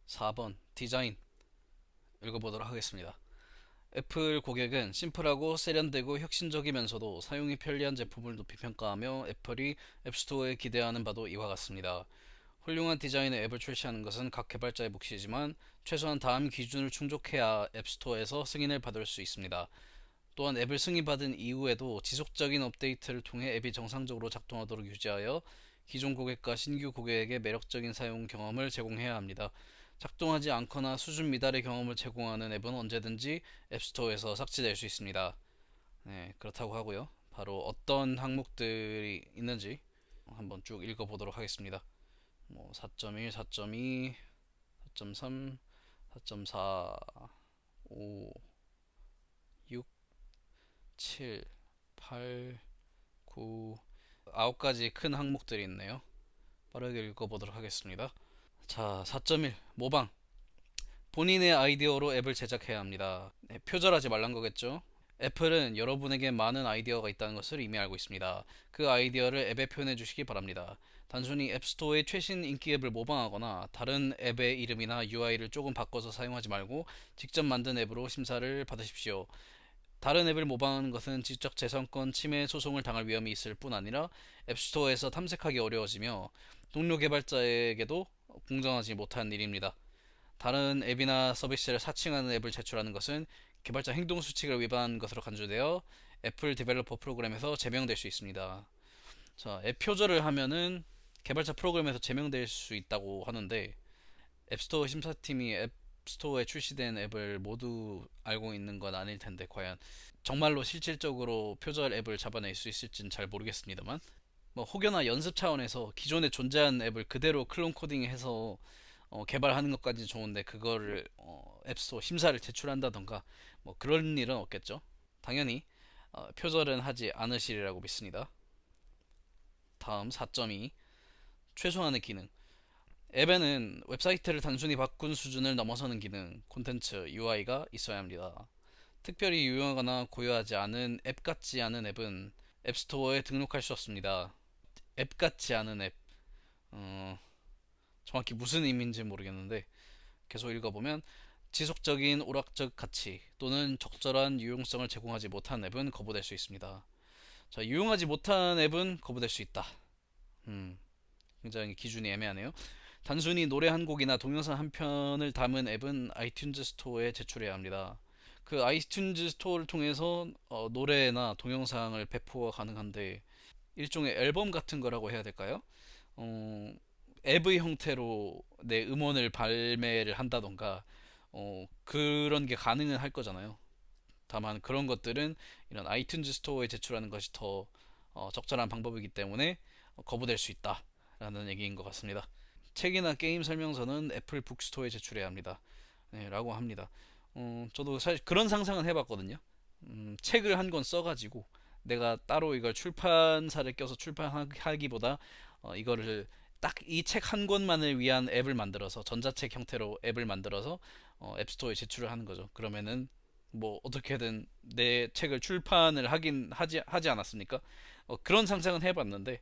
4번 디자인 읽어보도록 하겠습니다. 애플 고객은 심플하고 세련되고 혁신적이면서도 사용이 편리한 제품을 높이 평가하며 애플이 앱스토어에 기대하는 바도 이와 같습니다. 훌륭한 디자인의 앱을 출시하는 것은 각 개발자의 몫이지만 최소한 다음 기준을 충족해야 앱스토어에서 승인을 받을 수 있습니다. 또한 앱을 승인받은 이후에도 지속적인 업데이트를 통해 앱이 정상적으로 작동하도록 유지하여 기존 고객과 신규 고객에게 매력적인 사용 경험을 제공해야 합니다. 작동하지 않거나 수준 미달의 경험을 제공하는 앱은 언제든지 앱스토어에서 삭제될 수 있습니다. 네, 그렇다고 하고요. 바로 어떤 항목들이 있는지 한번 쭉 읽어보도록 하겠습니다. 4.1, 4.2, 4.3, 4.4, 5, 6, 7, 8, 9, 9가지 큰 항목들이 있네요. 빠르게 읽어보도록 하겠습니다. 자, 4.1 모방. 본인의 아이디어로 앱을 제작해야 합니다. 네, 표절하지 말란 거겠죠? 애플은 여러분에게 많은 아이디어가 있다는 것을 이미 알고 있습니다. 그 아이디어를 앱에 표현해 주시기 바랍니다. 단순히 앱스토어의 최신 인기 앱을 모방하거나 다른 앱의 이름이나 UI를 조금 바꿔서 사용하지 말고 직접 만든 앱으로 심사를 받으십시오. 다른 앱을 모방하는 것은 지적 재산권 침해 소송을 당할 위험이 있을 뿐 아니라 앱스토어에서 탐색하기 어려워지며 동료 개발자에게도 공정하지 못한 일입니다. 다른 앱이나 서비스를 사칭하는 앱을 제출하는 것은 개발자 행동 수칙을 위반한 것으로 간주되어 애플 디벨로퍼 프로그램에서 제명될 수 있습니다. 자, 앱 표절을 하면은 개발자 프로그램에서 제명될 수 있다고 하는데 앱스토어 심사팀이 앱스토어에 출시된 앱을 모두 알고 있는 건 아닐 텐데 과연 정말로 실질적으로 표절 앱을 잡아낼 수 있을지는 잘 모르겠습니다만 혹여나 연습 차원에서 기존에 존재하는 앱을 그대로 클론 코딩해서 개발하는 것까지 좋은데 그거를 앱스토어 심사를 제출한다던가 그런 일은 없겠죠. 당연히 표절은 하지 않으시리라고 믿습니다. 다음 4.2 최소한의 기능. 앱에는 웹사이트를 단순히 바꾼 수준을 넘어서는 기능, 콘텐츠, UI가 있어야 합니다. 특별히 유용하거나 고유하지 않은 앱 같지 않은 앱은 앱스토어에 등록할 수 없습니다. 앱 같지 않은 앱. 정확히 무슨 의미인지 모르겠는데 계속 읽어보면 지속적인 오락적 가치 또는 적절한 유용성을 제공하지 못한 앱은 거부될 수 있습니다. 자, 유용하지 못한 앱은 거부될 수 있다. 음, 굉장히 기준이 애매하네요. 단순히 노래 한 곡이나 동영상 한 편을 담은 앱은 아이튠즈 스토어에 제출해야 합니다. 그 아이튠즈 스토어를 통해서 노래나 동영상을 배포가 가능한데 일종의 앨범 같은 거라고 해야 될까요? 어, 앱의 형태로 내 음원을 발매를 한다던가 그런 게 가능은 할 거잖아요. 다만 그런 것들은 이런 아이튠즈 스토어에 제출하는 것이 더 적절한 방법이기 때문에 거부될 수 있다라는 얘기인 것 같습니다. 책이나 게임 설명서는 애플 북스토어에 제출해야 합니다. 네, 라고 합니다. 저도 사실 그런 상상은 해봤거든요. 책을 한 권 써가지고 내가 따로 이걸 출판사를 껴서 출판하기보다 이거를 딱 이 책 한 권만을 위한 앱을 만들어서 전자책 형태로 앱을 만들어서 앱스토어에 제출을 하는 거죠. 그러면은 어떻게든 내 책을 출판을 하지 않았습니까? 그런 상상은 해봤는데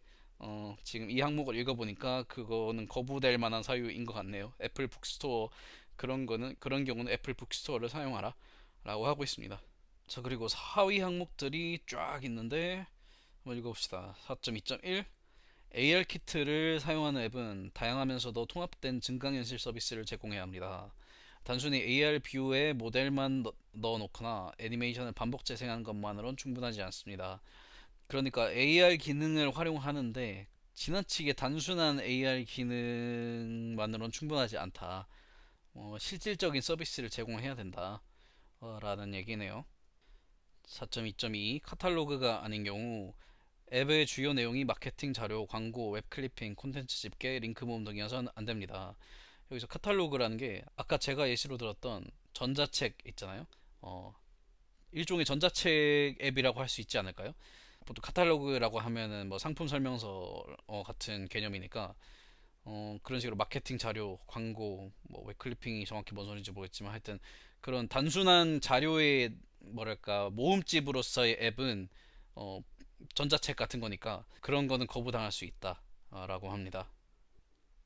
지금 이 항목을 읽어보니까 그거는 거부될 만한 사유인 것 같네요. 애플 북스토어 그런 경우는 애플 북스토어를 사용하라 라고 하고 있습니다. 자, 그리고 하위 항목들이 쫙 있는데 한번 읽어봅시다. 4.2.1 AR 키트를 사용하는 앱은 다양하면서도 통합된 증강현실 서비스를 제공해야 합니다. 단순히 AR 뷰에 모델만 넣어놓거나 애니메이션을 반복 재생하는 것만으로는 충분하지 않습니다. 그러니까 AR 기능을 활용하는데 지나치게 단순한 AR 기능만으로는 충분하지 않다. 실질적인 서비스를 제공해야 된다. 라는 얘기네요. 4.2.2 카탈로그가 아닌 경우 앱의 주요 내용이 마케팅 자료, 광고, 웹클리핑, 콘텐츠 집계, 링크 모음 등이어서는 안 됩니다. 여기서 카탈로그라는 게 아까 제가 예시로 들었던 전자책 있잖아요. 일종의 전자책 앱이라고 할 수 있지 않을까요? 보통 카탈로그라고 하면은 상품 설명서 같은 개념이니까 그런 식으로 마케팅 자료, 광고, 웹클리핑이 정확히 뭔 소리인지 모르겠지만 하여튼 그런 단순한 자료의 뭐랄까 모음집으로서의 앱은 어, 전자책 같은 거니까 그런 거는 거부당할 수 있다라고 합니다.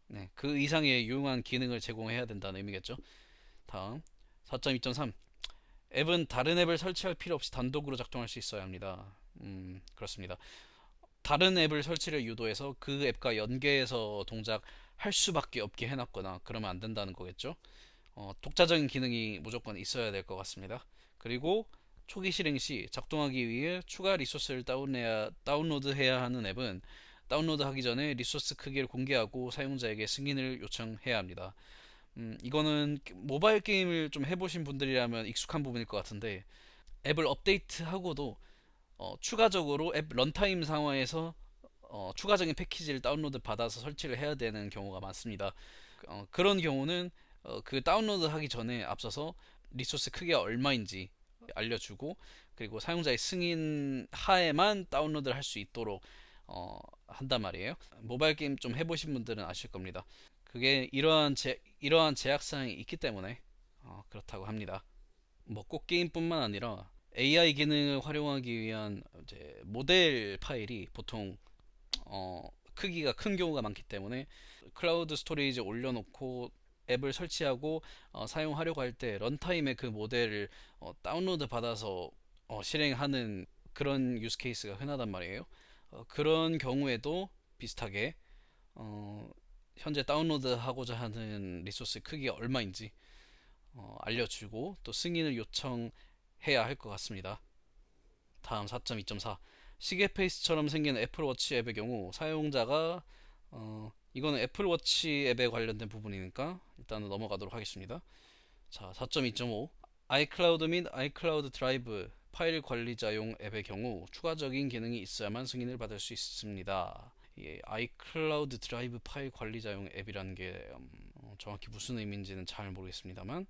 네, 그 이상의 유용한 기능을 제공해야 된다는 의미겠죠. 다음 4.2.3 앱은 다른 앱을 설치할 필요 없이 단독으로 작동할 수 있어야 합니다. 그렇습니다. 다른 앱을 설치를 유도해서 그 앱과 연계해서 동작할 수밖에 없게 해놨거나 그러면 안 된다는 거겠죠. 독자적인 기능이 무조건 있어야 될 것 같습니다. 그리고 초기 실행 시 작동하기 위해 추가 리소스를 다운로드해야 하는 앱은 다운로드하기 전에 리소스 크기를 공개하고 사용자에게 승인을 요청해야 합니다. 이거는 모바일 게임을 좀 해보신 분들이라면 익숙한 부분일 것 같은데 앱을 업데이트하고도 추가적으로 앱 런타임 상황에서 추가적인 패키지를 다운로드 받아서 설치를 해야 되는 경우가 많습니다. 그런 경우는 그 다운로드 하기 전에 앞서서 리소스 크기가 얼마인지 알려주고 그리고 사용자의 승인 하에만 다운로드를 할 수 있도록 한단 말이에요. 모바일 게임 좀 해보신 분들은 아실 겁니다. 그게 이러한 제약 사항이 있기 때문에 그렇다고 합니다. 뭐 꼭 게임뿐만 아니라 AI 기능을 활용하기 위한 이제 모델 파일이 보통 크기가 큰 경우가 많기 때문에 클라우드 스토리지에 올려놓고 앱을 설치하고 사용하려고 할 때 런타임에 그 모델을 다운로드 받아서 실행하는 그런 유스 케이스가 흔하단 말이에요. 그런 경우에도 비슷하게 현재 다운로드하고자 하는 리소스 크기가 얼마인지 알려주고 또 승인을 요청해야 할 것 같습니다. 다음 4.2.4 시계 페이스처럼 생긴 애플워치 앱의 경우 사용자가 이거는 애플워치 앱에 관련된 부분이니까 일단은 넘어가도록 하겠습니다. 자, 4.2.5 아이클라우드 및 아이클라우드 드라이브 파일 관리자용 앱의 경우 추가적인 기능이 있어야만 승인을 받을 수 있습니다. 이 아이클라우드 드라이브 파일 관리자용 앱이라는 게 정확히 무슨 의미인지는 잘 모르겠습니다만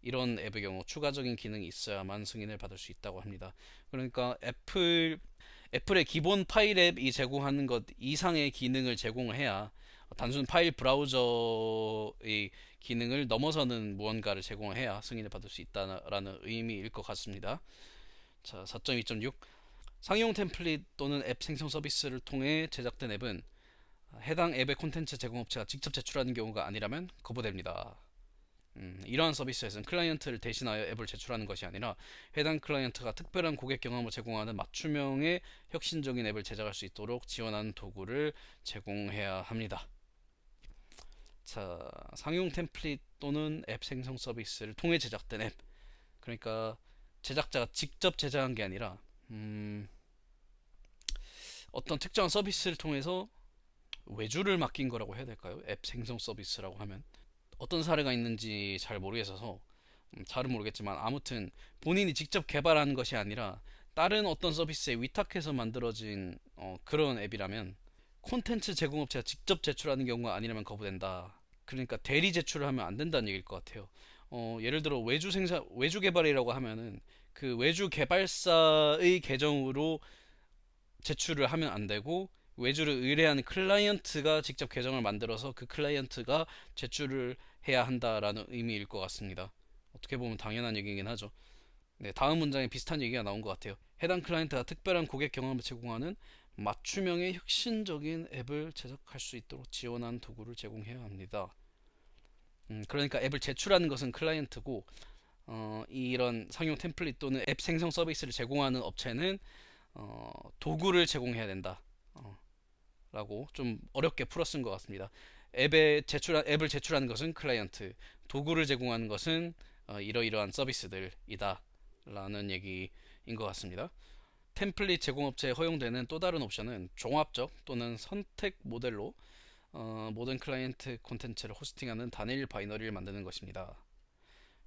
이런 앱의 경우 추가적인 기능이 있어야만 승인을 받을 수 있다고 합니다. 그러니까 애플의 기본 파일 앱이 제공하는 것 이상의 기능을 제공을 해야 단순 파일 브라우저의 기능을 넘어서는 무언가를 제공을 해야 승인을 받을 수 있다는 의미일 것 같습니다. 자, 4.2.6 상용 템플릿 또는 앱 생성 서비스를 통해 제작된 앱은 해당 앱의 콘텐츠 제공업체가 직접 제출하는 경우가 아니라면 거부됩니다. 이러한 서비스에서는 클라이언트를 대신하여 앱을 제출하는 것이 아니라 해당 클라이언트가 특별한 고객 경험을 제공하는 맞춤형의 혁신적인 앱을 제작할 수 있도록 지원하는 도구를 제공해야 합니다. 자, 상용 템플릿 또는 앱 생성 서비스를 통해 제작된 앱. 그러니까 제작자가 직접 제작한 게 아니라 어떤 특정한 서비스를 통해서 외주를 맡긴 거라고 해야 될까요? 앱 생성 서비스라고 하면 어떤 사례가 있는지 잘 모르겠어서 잘은 모르겠지만 아무튼 본인이 직접 개발한 것이 아니라 다른 어떤 서비스에 위탁해서 만들어진 그런 앱이라면 콘텐츠 제공업체가 직접 제출하는 경우가 아니라면 거부된다. 그러니까 대리 제출을 하면 안 된다는 얘기일 것 같아요. 예를 들어 외주 개발이라고 하면은 그 외주 개발사의 계정으로 제출을 하면 안 되고 외주를 의뢰하는 클라이언트가 직접 계정을 만들어서 그 클라이언트가 제출을 해야 한다라는 의미일 것 같습니다. 어떻게 보면 당연한 얘기긴 하죠. 네, 다음 문장에 비슷한 얘기가 나온 것 같아요. 해당 클라이언트가 특별한 고객 경험을 제공하는 맞춤형의 혁신적인 앱을 제작할 수 있도록 지원하는 도구를 제공해야 합니다. 그러니까 앱을 제출하는 것은 클라이언트고 이런 상용 템플릿 또는 앱 생성 서비스를 제공하는 업체는 도구를 제공해야 된다. 라고 좀 어렵게 풀어 쓴 것 같습니다. 앱을 제출하는 것은 클라이언트, 도구를 제공하는 것은 이러이러한 서비스들이다 라는 얘기인 것 같습니다. 템플릿 제공업체에 허용되는 또 다른 옵션은 종합적 또는 선택 모델로 모든 클라이언트 콘텐츠를 호스팅하는 단일 바이너리를 만드는 것입니다.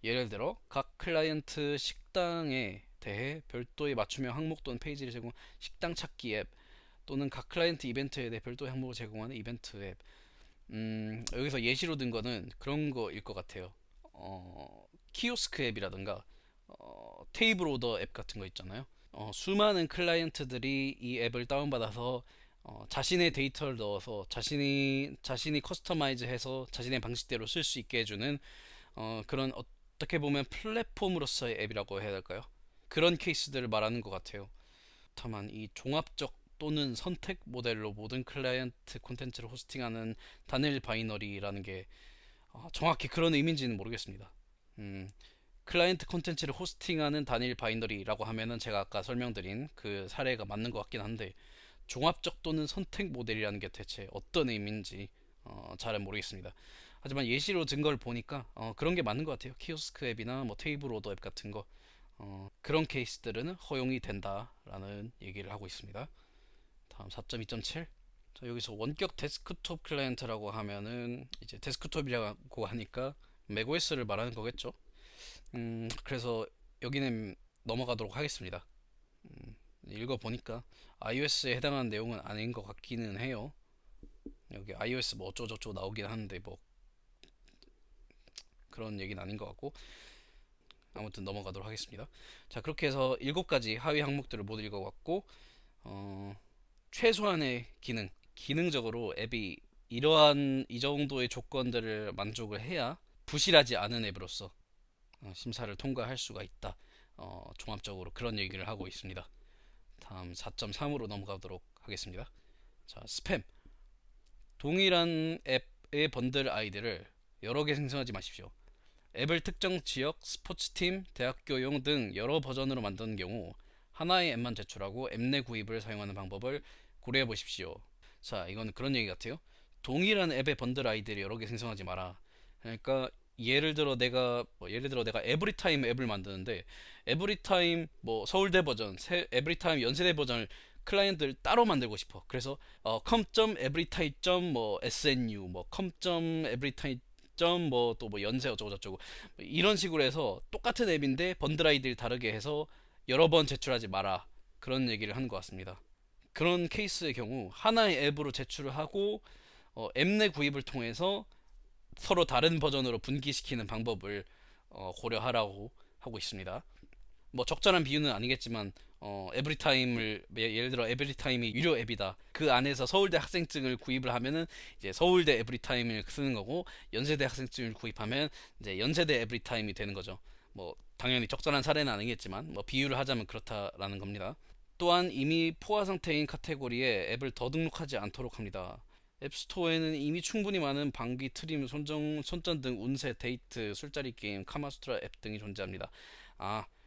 예를 들어 각 클라이언트 식당에 대해 별도의 맞춤형 항목 또는 페이지를 제공 식당 찾기 앱 또는 각 클라이언트 이벤트에 대해 별도의 항목을 제공하는 이벤트 앱. 여기서 예시로 든 거는 그런 거일 것 같아요. 키오스크 앱이라든가 테이블 오더 앱 같은 거 있잖아요. 수많은 클라이언트들이 이 앱을 다운받아서 자신의 데이터를 넣어서 자신이 커스터마이즈해서 자신의 방식대로 쓸 수 있게 해주는 그런 어떻게 보면 플랫폼으로서의 앱이라고 해야 될까요? 그런 케이스들을 말하는 것 같아요. 다만 이 종합적 또는 선택 모델로 모든 클라이언트 콘텐츠를 호스팅하는 단일 바이너리라는 게 정확히 그런 의미인지는 모르겠습니다. 클라이언트 콘텐츠를 호스팅하는 단일 바이너리라고 하면은 제가 아까 설명드린 그 사례가 맞는 것 같긴 한데, 종합적 또는 선택 모델이라는 게 대체 어떤 의미인지 잘은 모르겠습니다. 하지만 예시로 든 걸 보니까 그런 게 맞는 것 같아요. 키오스크 앱이나 뭐 테이블 오더 앱 같은 거, 그런 케이스들은 허용이 된다라는 얘기를 하고 있습니다. 다음 4.2.7. 자, 여기서 원격 데스크톱 클라이언트라고 하면은 이제 데스크톱이라고 하니까 맥OS를 말하는 거겠죠. 그래서 여기는 넘어가도록 하겠습니다. 읽어보니까 iOS에 해당하는 내용은 아닌 것 같기는 해요. 여기 iOS 뭐 어쩌고저쩌고 나오긴 하는데 뭐 그런 얘기는 아닌 것 같고, 아무튼 넘어가도록 하겠습니다. 자, 그렇게 해서 7가지 하위 항목들을 모두 읽어봤고, 최소한의 기능적으로 앱이 이러한 이 정도의 조건들을 만족을 해야 부실하지 않은 앱으로서 심사를 통과할 수가 있다. 종합적으로 그런 얘기를 하고 있습니다. 다음 4.3으로 넘어가도록 하겠습니다. 자, 스팸. 동일한 앱의 번들 아이디를 여러 개 생성하지 마십시오. 앱을 특정 지역, 스포츠팀, 대학교용 등 여러 버전으로 만드는 경우 하나의 앱만 제출하고 앱 내 구입을 사용하는 방법을 고려해 보십시오. 자, 이건 그런 얘기 같아요. 동일한 앱의 번들 아이디를 여러 개 생성하지 마라. 그러니까 예를 들어 내가 에브리타임 앱을 만드는데, 에브리타임 뭐 서울대 버전, 에브리타임 연세대 버전을 클라이언트를 따로 만들고 싶어. 그래서 com.everytime. 뭐 snu 뭐 com.everytime 뭐 또 뭐 연세 어쩌고 저쩌고 이런 식으로 해서 똑같은 앱인데 번들 아이디를 다르게 해서 여러 번 제출하지 마라, 그런 얘기를 하는 것 같습니다. 그런 케이스의 경우 하나의 앱으로 제출을 하고 앱 내 구입을 통해서 서로 다른 버전으로 분기시키는 방법을 고려하라고 하고 있습니다. 뭐 적절한 비유는 아니겠지만 에브리타임을 예를 들어 에브리타임이 유료 앱이다. 그 안에서 서울대 학생증을 구입을 하면은 이제 서울대 에브리타임을 쓰는 거고, 연세대 학생증을 구입하면 이제 연세대 에브리타임이 되는 거죠. 뭐 당연히 적절한 사례는 아니겠지만 뭐 비유를 하자면 그렇다라는 겁니다. 또한 이미 포화 상태인 카테고리에 앱을 더 등록하지 않도록 합니다. 앱스토어에는 이미 충분히 많은 방귀, 트림, 손전 등 운세, 데이트, 술자리 게임, 카마수트라 앱 등이 존재합니다.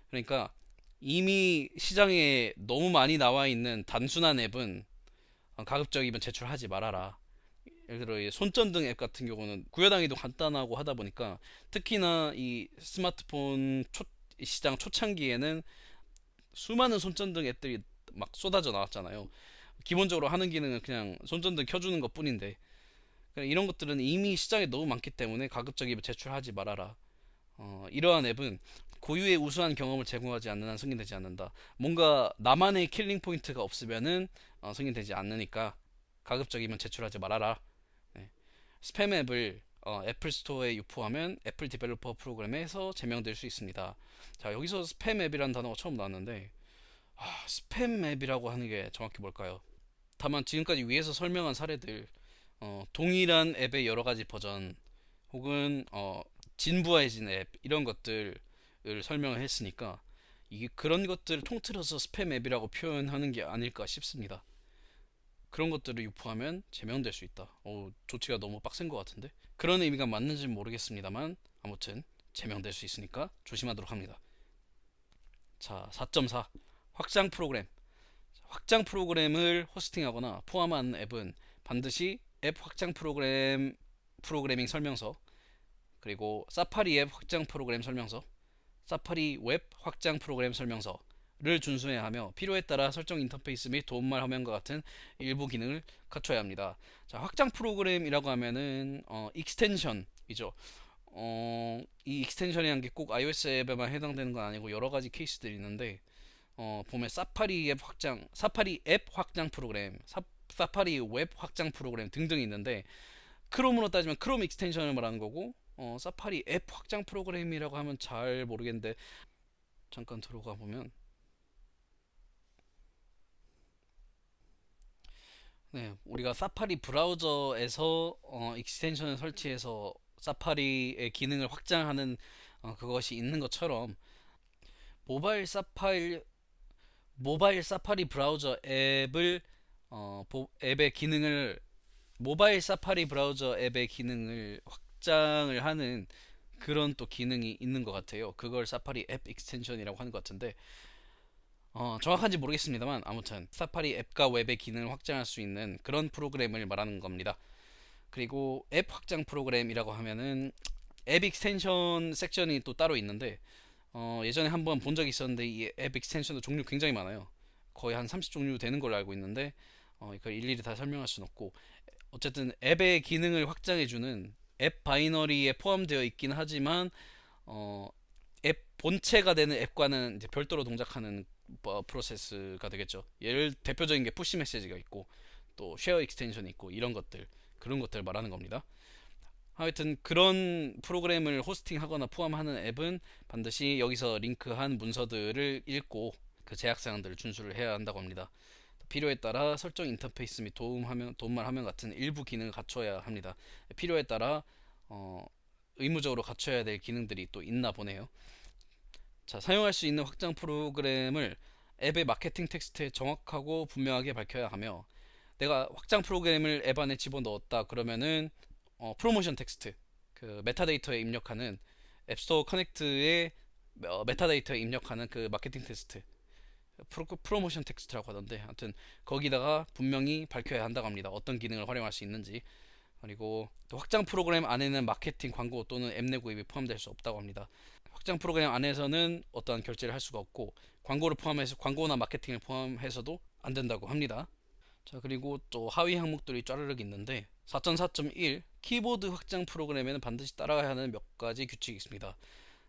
그러니까 이미 시장에 너무 많이 나와 있는 단순한 앱은 가급적이면 제출하지 말아라. 예를 들어 이 손전등 앱 같은 경우는 구현하기도 간단하고 하다 보니까, 특히나 이 스마트폰 시장 초창기에는 수많은 손전등 앱들이 막 쏟아져 나왔잖아요. 기본적으로 하는 기능은 그냥 손전등 켜주는 것 뿐인데, 이런 것들은 이미 시장에 너무 많기 때문에 가급적이면 제출하지 말아라. 이러한 앱은 고유의 우수한 경험을 제공하지 않는 한 승인되지 않는다. 뭔가 나만의 킬링 포인트가 없으면은 승인되지 않으니까 가급적이면 제출하지 말아라. 네. 스팸 앱을 애플 스토어에 유포하면 애플 디벨로퍼 프로그램에서 제명될 수 있습니다. 자, 여기서 스팸 앱이라는 단어가 처음 나왔는데, 스팸 앱이라고 하는 게 정확히 뭘까요? 다만 지금까지 위에서 설명한 사례들, 동일한 앱의 여러 가지 버전 혹은 진부해진 앱, 이런 것들을 설명을 했으니까 이게 그런 것들을 통틀어서 스팸 앱이라고 표현하는 게 아닐까 싶습니다. 그런 것들을 유포하면 제명될 수 있다. 조치가 너무 빡센 것 같은데, 그런 의미가 맞는지는 모르겠습니다만 아무튼 제명될 수 있으니까 조심하도록 합니다. 자, 4.4. 확장 프로그램. 확장 프로그램을 호스팅하거나 포함한 앱은 반드시 앱 확장 프로그래밍 설명서, 그리고 사파리 앱 확장 프로그램 설명서, 사파리 웹 확장 프로그램 설명서를 준수해야 하며, 필요에 따라 설정 인터페이스 및 도움말 화면과 같은 일부 기능을 갖춰야 합니다. 자, 확장 프로그램이라고 하면은 익스텐션이죠. 이 익스텐션이라는 게 꼭 iOS 앱에만 해당되는 건 아니고 여러 가지 케이스들이 있는데, 보면 사파리 앱 확장 프로그램, 사파리 웹 확장 프로그램 등등이 있는데, 크롬으로 따지면 크롬 익스텐션을 말하는 거고, 사파리 앱 확장 프로그램이라고 하면 잘 모르겠는데, 잠깐 들어가 보면, 네, 우리가 사파리 브라우저에서 익스텐션을 설치해서 사파리의 기능을 확장하는 그것이 있는 것처럼, 모바일 사파리 모바일 사파리 브라우저 앱을 앱의 기능을 모바일 사파리 브라우저 앱의 기능을 확장을 하는 그런 또 기능이 있는 것 같아요. 그걸 사파리 앱 익스텐션이라고 하는 것 같은데 정확한지 모르겠습니다만 아무튼 사파리 앱과 웹의 기능을 확장할 수 있는 그런 프로그램을 말하는 겁니다. 그리고 앱 확장 프로그램이라고 하면은 앱 익스텐션 섹션이 또 따로 있는데 예전에 한번 본 적이 있었는데 이 앱 익스텐션도 종류 굉장히 많아요. 거의 한 30종류 되는 걸로 알고 있는데 이걸 일일이 다 설명할 수는 없고 어쨌든 앱의 기능을 확장해주는 앱 바이너리에 포함되어 있긴 하지만 어, 앱 본체가 되는 앱과는 이제 별도로 동작하는 프로세스가 되겠죠. 예를 대표적인 게 푸시 메시지가 있고 또 쉐어 익스텐션이 있고 이런 것들 그런 것들 말하는 겁니다. 하여튼 그런 프로그램을 호스팅하거나 포함하는 앱은 반드시 여기서 링크한 문서들을 읽고 그 제약사항들을 준수를 해야 한다고 합니다. 필요에 따라 설정 인터페이스 및 도움말 화면 같은 일부 기능을 갖춰야 합니다. 필요에 따라 어, 의무적으로 갖춰야 될 기능들이 또 있나 보네요. 자, 사용할 수 있는 확장 프로그램을 앱의 마케팅 텍스트에 정확하고 분명하게 밝혀야 하며 내가 확장 프로그램을 앱 안에 집어넣었다 그러면은 프로모션 텍스트 그 메타데이터에 입력하는 앱스토어 커넥트의 메타데이터에 입력하는 그 마케팅 텍스트 프로모션 텍스트라고 하던데 하여튼 거기다가 분명히 밝혀야 한다고 합니다. 어떤 기능을 활용할 수 있는지. 그리고 또 확장 프로그램 안에는 마케팅 광고 또는 앱 내 구입이 포함될 수 없다고 합니다. 확장 프로그램 안에서는 어떠한 결제를 할 수가 없고 광고를 포함해서 광고나 마케팅을 포함해서도 안 된다고 합니다. 자, 그리고 또 하위 항목들이 짜르륵 있는데 4.4.1 키보드 확장 프로그램에는 반드시 따라야 하는 몇 가지 규칙이 있습니다.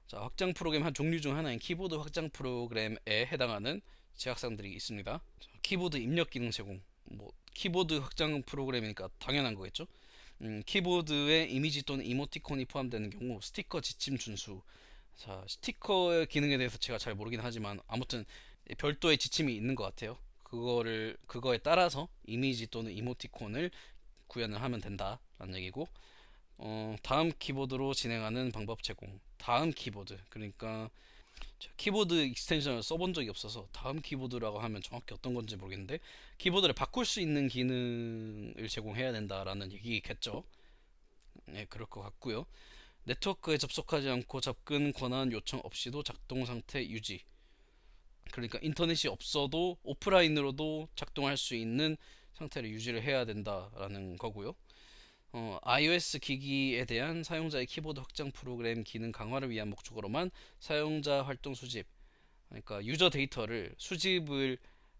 자, 확장 프로그램 한 종류 중 하나인 키보드 확장 프로그램에 해당하는 제약사항들이 있습니다. 자, 키보드 입력 기능 제공. 뭐 키보드 확장 프로그램이니까 당연한 거겠죠. 키보드에 이미지 또는 이모티콘이 포함되는 경우 스티커 지침 준수. 자, 스티커 기능에 대해서 제가 잘 모르긴 하지만 아무튼 별도의 지침이 있는 것 같아요. 그거에 따라서 이미지 또는 이모티콘을 구현을 하면 된다라는 얘기고 다음 키보드로 진행하는 방법 제공. 다음 키보드 그러니까 키보드 익스텐션을 써본 적이 없어서 다음 키보드라고 하면 정확히 어떤 건지 모르겠는데 키보드를 바꿀 수 있는 기능을 제공해야 된다라는 얘기겠죠. 네, 그럴 것 같고요. 네트워크에 접속하지 않고 접근 권한 요청 없이도 작동 상태 유지. 그러니까 인터넷이 없어도 오프라인으로도 작동할 수 있는 상태를 유지를 해야 된다라는 거고요. iOS 기기에 대한 사용자의 키보드 확장 프로그램 기능 강화를 위한 목적으로만 사용자 활동 수집, 그러니까 유저 데이터를 수집을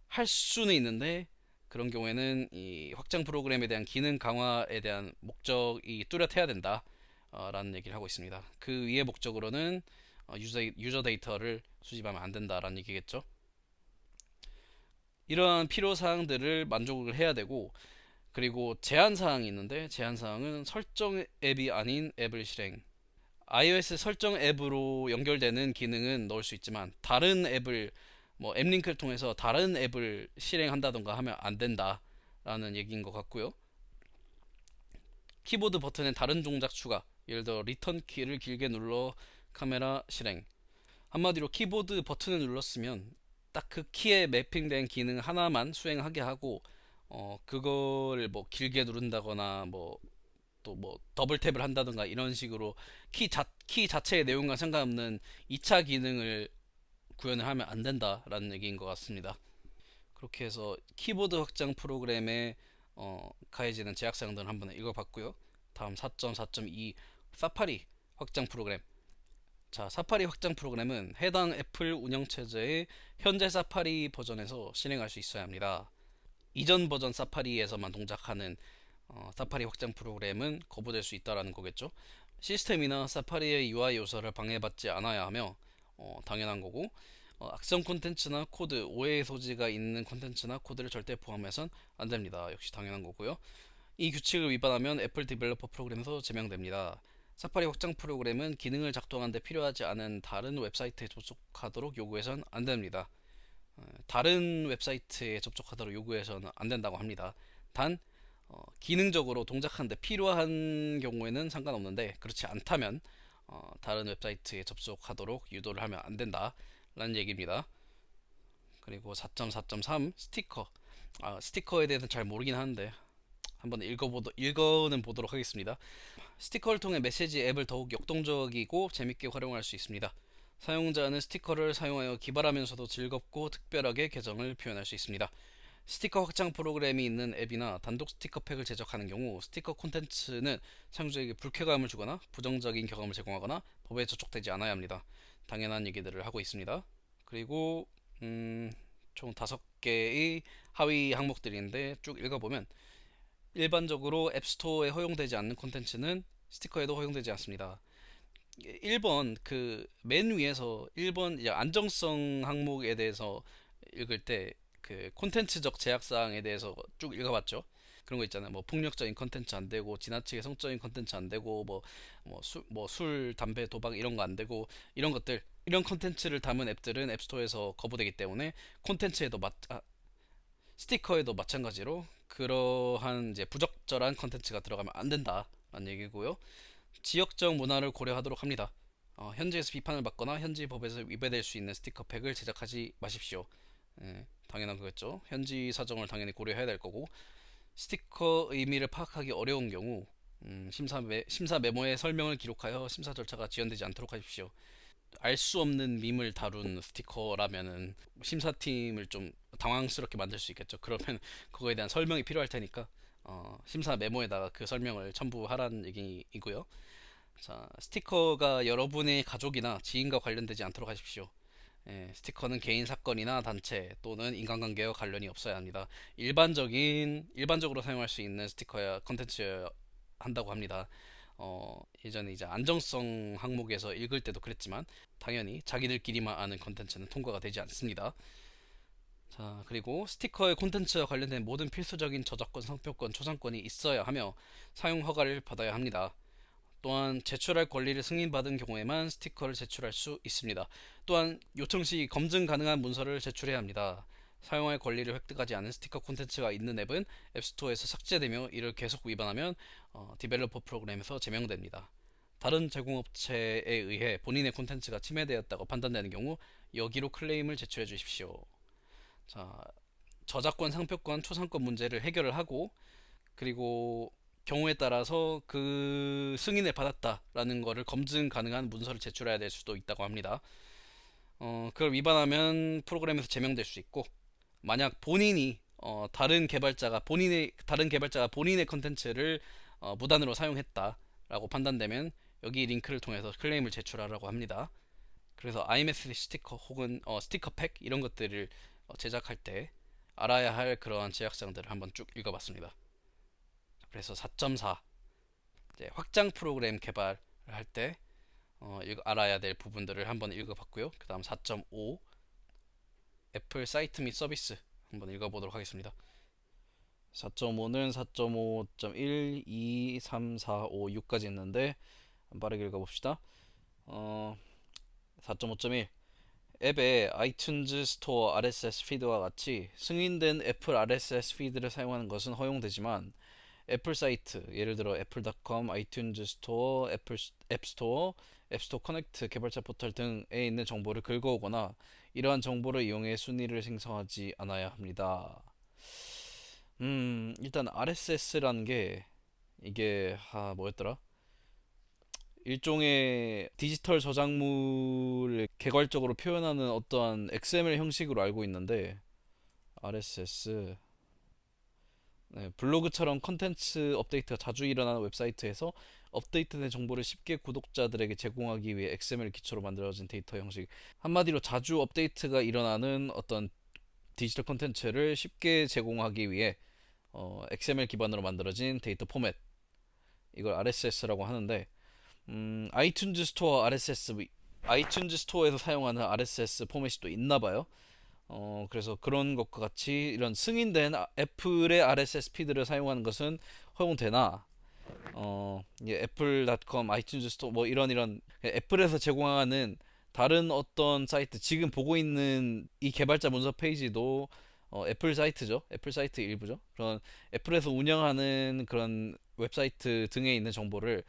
할 수는 있는데 그런 경우에는 이 확장 프로그램에 대한 기능 강화에 대한 목적이 뚜렷해야 된다. 라는 얘기를 하고 있습니다. 그 위의 목적으로는 유저 데이터를 수집하면 안 된다라는 얘기겠죠. 이러한 필요 사항들을 만족을 해야 되고 그리고 제한 사항이 있는데 제한 사항은 설정 앱이 아닌 앱을 실행. iOS 설정 앱으로 연결되는 기능은 넣을 수 있지만 다른 앱을 뭐 앱 링크를 통해서 다른 앱을 실행한다던가 하면 안 된다라는 얘기인 것 같고요. 키보드 버튼에 다른 동작 추가. 예를 들어 리턴 키를 길게 눌러 카메라 실행. 한마디로 키보드 버튼을 눌렀으면 딱 그 키에 매핑된 기능 하나만 수행하게 하고 그거를 뭐 길게 누른다거나 뭐 또 뭐 더블 탭을 한다든가 이런 식으로 키 자체의 내용과 상관없는 2차 기능을 구현을 하면 안 된다라는 얘기인 것 같습니다. 그렇게 해서 키보드 확장 프로그램에 가해지는 제약사항들을 한번 읽어봤고요. 다음 4.4.2 사파리 확장 프로그램. 자, 사파리 확장 프로그램은 해당 애플 운영체제의 현재 사파리 버전에서 실행할 수 있어야 합니다. 이전 버전 사파리에서만 동작하는 사파리 확장 프로그램은 거부될 수 있다라는 거겠죠. 시스템이나 사파리의 UI 요소를 방해받지 않아야 하며 당연한 거고 악성 콘텐츠나 코드, 오해의 소지가 있는 콘텐츠나 코드를 절대 포함해선 안 됩니다. 역시 당연한 거고요. 이 규칙을 위반하면 애플 디벨로퍼 프로그램에서 제명됩니다. 사파리 확장 프로그램은 기능을 작동하는 데 필요하지 않은 다른 웹사이트에 접속하도록 요구해선 안 됩니다. 다른 웹사이트에 접속하도록 요구해서는 안 된다고 합니다. 단 기능적으로 동작하는데 필요한 경우에는 상관없는데 그렇지 않다면 다른 웹사이트에 접속하도록 유도를 하면 안 된다 라는 얘기입니다. 그리고 4.4.3 스티커. 스티커에 대해서는 잘 모르긴 하는데 한번 읽어는 보도록 하겠습니다. 스티커를 통해 메시지 앱을 더욱 역동적이고 재밌게 활용할 수 있습니다. 사용자는 스티커를 사용하여 기발하면서도 즐겁고 특별하게 계정을 표현할 수 있습니다. 스티커 확장 프로그램이 있는 앱이나 단독 스티커 팩을 제작하는 경우 스티커 콘텐츠는 사용자에게 불쾌감을 주거나 부정적인 경험을 제공하거나 법에 저촉되지 않아야 합니다. 당연한 얘기들을 하고 있습니다. 그리고 총 5개의 하위 항목들인데 쭉 읽어보면 일반적으로 앱스토어에 허용되지 않는 콘텐츠는 스티커에도 허용되지 않습니다. 1번 그 맨 위에서 1번 안정성 항목에 대해서 읽을 때 그 콘텐츠적 제약 사항에 대해서 쭉 읽어봤죠. 그런 거 있잖아요. 뭐 폭력적인 콘텐츠 안 되고 지나치게 성적인 콘텐츠 안 되고 술, 담배, 도박 이런 거 안 되고 이런 것들 이런 콘텐츠를 담은 앱들은 앱스토어에서 거부되기 때문에 콘텐츠에도 스티커에도 마찬가지로 그러한 이제 부적절한 콘텐츠가 들어가면 안 된다라는 얘기고요. 지역적 문화를 고려하도록 합니다. 현지에서 비판을 받거나 현지 법에서 위배될 수 있는 스티커 팩을 제작하지 마십시오. 당연한 거겠죠. 현지 사정을 당연히 고려해야 될 거고 스티커 의미를 파악하기 어려운 경우 심사 메모에 설명을 기록하여 심사 절차가 지연되지 않도록 하십시오. 알 수 없는 밈을 다룬 스티커라면은 심사팀을 좀 당황스럽게 만들 수 있겠죠. 그러면 그거에 대한 설명이 필요할 테니까 심사 메모에다가 그 설명을 첨부하라는 얘기이고요. 자, 스티커가 여러분의 가족이나 지인과 관련되지 않도록 하십시오. 스티커는 개인 사건이나 단체 또는 인간관계와 관련이 없어야 합니다. 일반적으로 사용할 수 있는 스티커야 컨텐츠 한다고 합니다. 예전에 이제 안정성 항목에서 읽을 때도 그랬지만 당연히 자기들끼리만 아는 컨텐츠는 통과가 되지 않습니다. 자, 그리고 스티커의 콘텐츠와 관련된 모든 필수적인 저작권, 상표권, 초상권이 있어야 하며 사용 허가를 받아야 합니다. 또한 제출할 권리를 승인받은 경우에만 스티커를 제출할 수 있습니다. 또한 요청 시 검증 가능한 문서를 제출해야 합니다. 사용할 권리를 획득하지 않은 스티커 콘텐츠가 있는 앱은 앱스토어에서 삭제되며 이를 계속 위반하면 디벨로퍼 프로그램에서 제명됩니다. 다른 제공업체에 의해 본인의 콘텐츠가 침해되었다고 판단되는 경우 여기로 클레임을 제출해 주십시오. 자, 저작권, 상표권, 초상권 문제를 해결을 하고 그리고 경우에 따라서 그 승인을 받았다라는 거를 검증 가능한 문서를 제출해야 될 수도 있다고 합니다. 그걸 위반하면 프로그램에서 제명될 수 있고 만약 다른 개발자가 본인의 컨텐츠를 무단으로 사용했다라고 판단되면 여기 링크를 통해서 클레임을 제출하라고 합니다. 그래서 iMessage 스티커 혹은 스티커 팩 이런 것들을 제작할 때 알아야 할 그러한 제약사항들을 한번 쭉 읽어봤습니다. 그래서 4.4 확장 프로그램 개발을 할 때 알아야 될 부분들을 한번 읽어봤고요. 그 다음 4.5 애플 사이트 및 서비스 한번 읽어보도록 하겠습니다. 4.5는 4.5.1, 2, 3, 4, 5, 6까지 있는데 빠르게 읽어봅시다. 4.5.1 앱의 아이튠즈 스토어 RSS 피드와 같이 승인된 애플 RSS 피드를 사용하는 것은 허용되지만 애플 사이트, 예를 들어 애플닷컴, 아이튠즈 스토어, 애플 앱스토어, 앱스토어 커넥트 개발자 포털 등에 있는 정보를 긁어오거나 이러한 정보를 이용해 순위를 생성하지 않아야 합니다. 일단 RSS라는 게 이게 뭐였더라? 일종의 디지털 저작물을 개괄적으로 표현하는 어떠한 XML 형식으로 알고 있는데 RSS 블로그처럼 컨텐츠 업데이트가 자주 일어나는 웹사이트에서 업데이트된 정보를 쉽게 구독자들에게 제공하기 위해 XML 기초로 만들어진 데이터 형식. 한마디로 자주 업데이트가 일어나는 어떤 디지털 컨텐츠를 쉽게 제공하기 위해 XML 기반으로 만들어진 데이터 포맷. 이걸 RSS라고 하는데 아이튠즈 스토어 RSS 아이튠즈 스토어에서 사용하는 RSS 포맷이 또 있나 봐요. 그래서 그런 것과 같이 이런 승인된 애플의 RSS 피드를 사용하는 것은 허용되나 애플닷컴, 아이튠즈 스토어 뭐 이런 애플에서 제공하는 다른 어떤 사이트 지금 보고 있는 이 개발자 문서 페이지도 애플 사이트죠. 애플 사이트 일부죠. 그런 애플에서 운영하는 그런 웹사이트 등에 있는 정보를